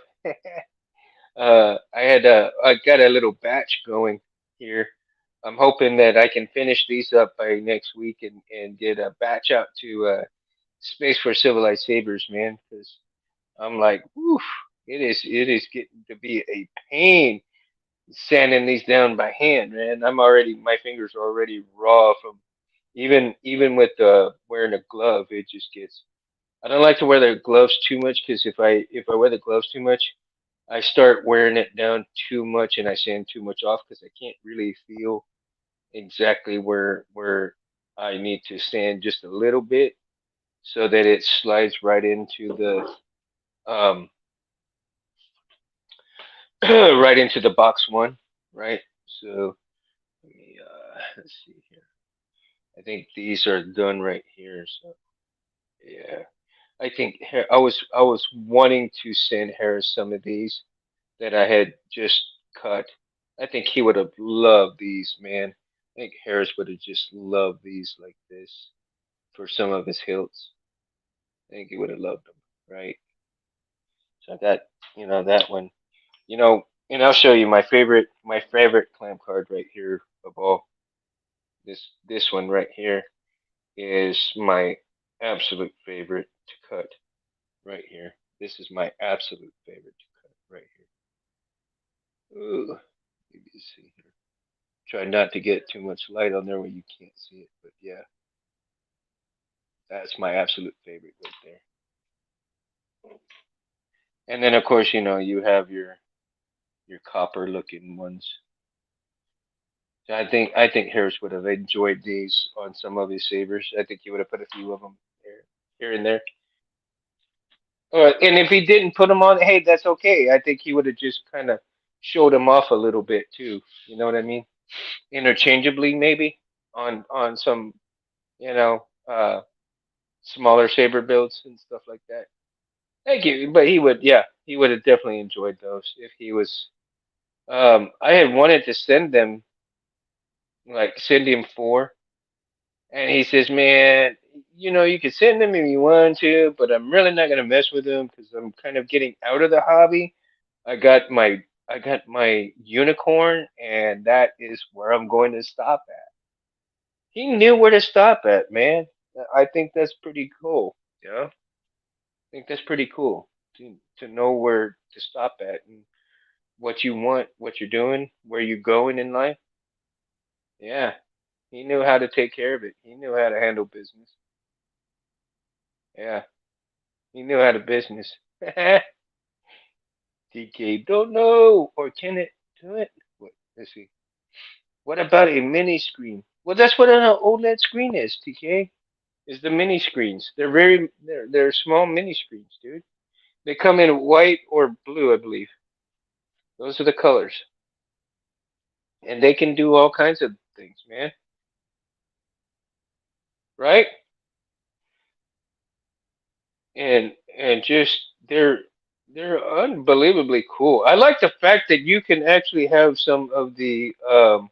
I got a little batch going here. I'm hoping that I can finish these up by next week and get a batch out to Space for Civilized Sabers, man. Because I'm like, woof, it is getting to be a pain sanding these down by hand, man. My fingers are already raw from even with wearing a glove. It just gets. I don't like to wear the gloves too much because if I wear the gloves too much, I start wearing it down too much and I sand too much off because I can't really feel exactly where I need to sand just a little bit so that it slides right into the um right into the box one, right? So let's see here. I think these are done right here. So yeah, I think I was wanting to send Harris some of these that I had just cut. I think he would have loved these, man. I think Harris would have just loved these like this for some of his hilts. I think he would have loved them, right? So I got, that one. And I'll show you my favorite clamp card right here of all. This one right here is my absolute favorite to cut right here. This is my absolute favorite to cut right here. Ooh, maybe you see here. Try not to get too much light on there where you can't see it, but yeah, that's my absolute favorite right there. And then of course, you have your copper looking ones. So I think Harris would have enjoyed these on some of his sabers. I think he would have put a few of them here and there. And if he didn't put them on, hey, that's okay. I think he would have just kind of showed them off a little bit too. You know what I mean? Interchangeably, maybe on some, you know, uh, smaller saber builds and stuff like that. Thank you, but he would have definitely enjoyed those if he was. I had wanted to send him four, and he says, "Man, you can send them if you want to, but I'm really not gonna mess with them because I'm kind of getting out of the hobby. I got my I got my unicorn, and that is where I'm going to stop at." He knew where to stop at, man. I think that's pretty cool. Yeah, I think that's pretty cool to know where to stop at and what you want, what you're doing, where you're going in life. Yeah, he knew how to take care of it. He knew how to handle business. Yeah, he knew how to business. TK don't know, or can it do it? Let's see. What about a mini screen? Well, that's what an OLED screen is, TK. Is the mini screens. They're small mini screens, dude. They come in white or blue, I believe. Those are the colors, and they can do all kinds of things, man. Right? And just they're unbelievably cool. I like the fact that you can actually have some of the um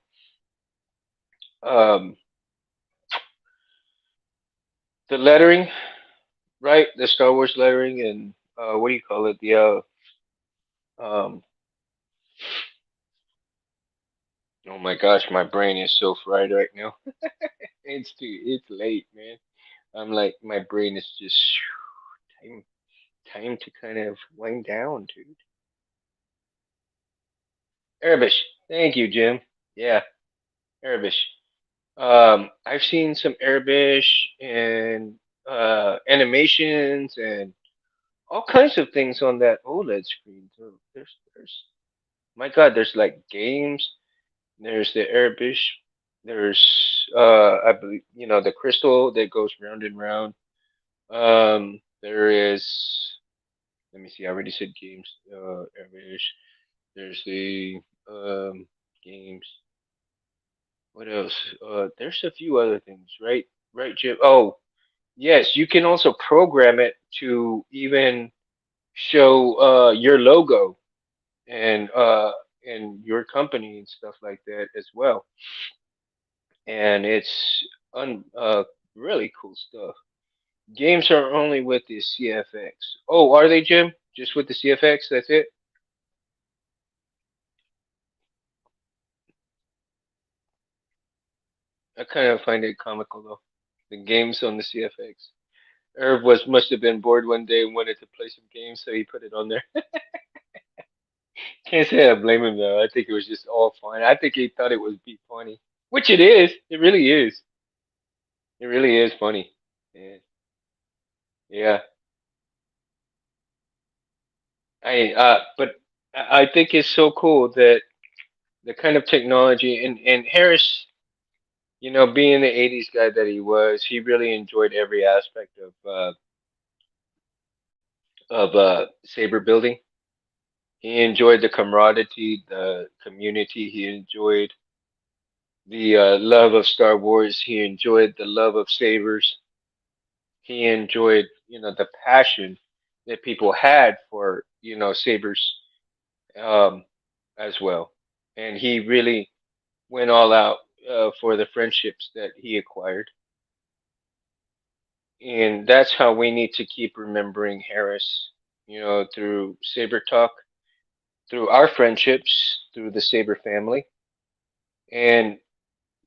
the lettering, right? The Star Wars lettering and what do you call it? The um oh my gosh, my brain is so fried right now. It's late, man. I'm like my brain is just time time to kind of wind down, dude. Arabish. Thank you, Jim. Yeah, Arabish. I've seen some Arabish and animations and all kinds of things on that OLED screen. So my God, there's like games. There's the Arabish. There's I believe the crystal that goes round and round. There is. Let me see. I already said games. Arabish. There's the games. What else? There's a few other things, right? Right, Jim. Oh, yes. You can also program it to even show your logo and your company and stuff like that as well. And it's really cool stuff. Games are only with the CFX. Oh, are they, Jim? Just with the CFX? That's it? I kind of find it comical though. The games on the CFX. Irv must have been bored one day and wanted to play some games, so he put it on there. Can't say I blame him though. I think it was just all fun. I think he thought it would be funny, which it is. It really is. It really is funny. Yeah, yeah. But I think it's so cool that the kind of technology and Harris, being the '80s guy that he was, he really enjoyed every aspect of saber building. He enjoyed the camaraderie, the community. He enjoyed the love of Star Wars. He enjoyed the love of sabers. He enjoyed, the passion that people had for, sabers um, as well. and he really went all out for the friendships that he acquired. And that's how we need to keep remembering Harris, through Saber Talk, through our friendships, through the Saber family, and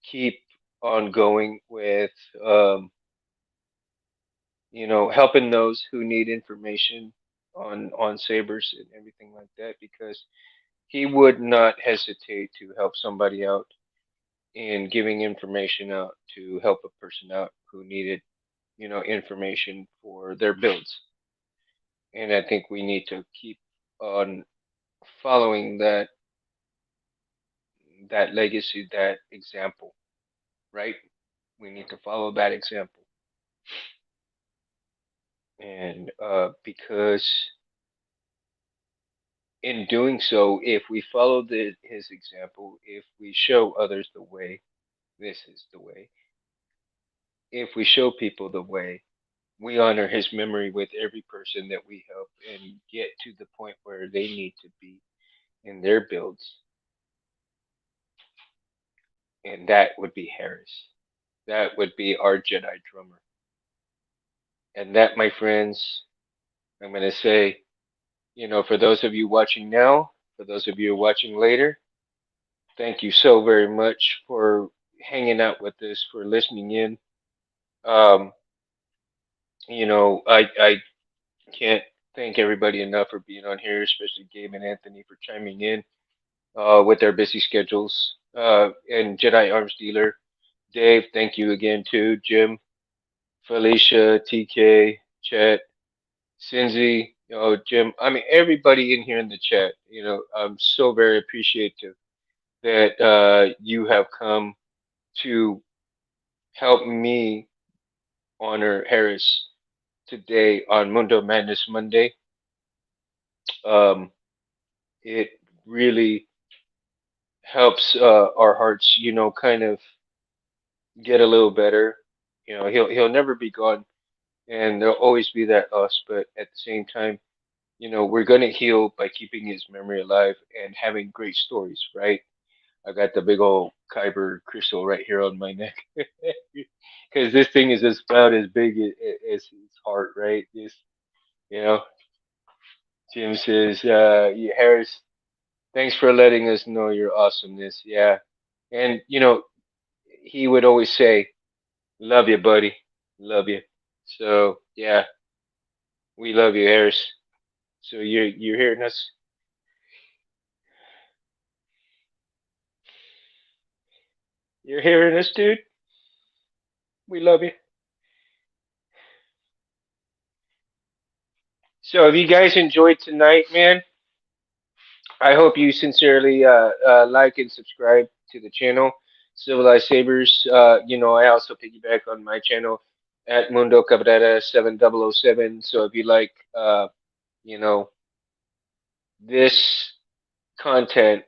keep on going with, helping those who need information on sabers and everything like that, because he would not hesitate to help somebody out in giving information out to help a person out who needed, information for their builds. And I think we need to keep on following that legacy, that example, right? We need to follow that example, and because in doing so, if we follow his example, if we show others the way, this is the way. If we show people the way, we honor his memory with every person that we help and get to the point where they need to be in their builds. And that would be Harris. That would be our Jedi drummer. And that, my friends, I'm going to say, for those of you watching now, for those of you watching later, thank you so very much for hanging out with us, for listening in. Um, I can't thank everybody enough for being on here, especially Gabe and Anthony for chiming in with their busy schedules. And Jedi Arms Dealer, Dave, thank you again too. Jim, Felicia, TK, Chet, Cinzy, Jim. I mean, everybody in here in the chat. I'm so very appreciative that you have come to help me honor Harris today on Mundo Madness Monday. Um, it really helps our hearts, kind of get a little better. He'll never be gone, and there'll always be that us. But at the same time, we're gonna heal by keeping his memory alive and having great stories, right? I got the big old Kyber crystal right here on my neck, because this thing is just about as big as his heart, right? You know, Jim says, yeah, Harris, thanks for letting us know your awesomeness. Yeah. And, he would always say, love you, buddy. Love you. So, yeah, we love you, Harris. So you're hearing us? You're hearing us, dude? We love you. So, if you guys enjoyed tonight, man, I hope you sincerely like and subscribe to the channel, Civilized Sabers. I also piggyback on my channel at Mundo Cabrera 7007. So if you like, you know, this content,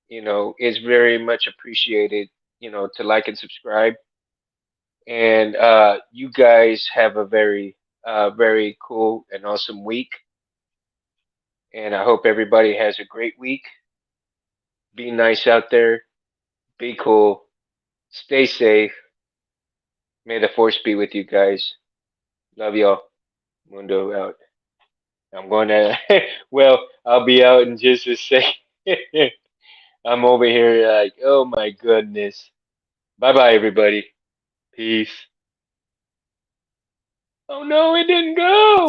is very much appreciated. To like and subscribe. And you guys have a very cool and awesome week. And I hope everybody has a great week. Be nice out there. Be cool. Stay safe. May the force be with you guys. Love y'all. Mundo out. I'm going to, well, I'll be out in just a second. I'm over here like, oh my goodness. Bye bye, everybody. Peace. Oh no, it didn't go.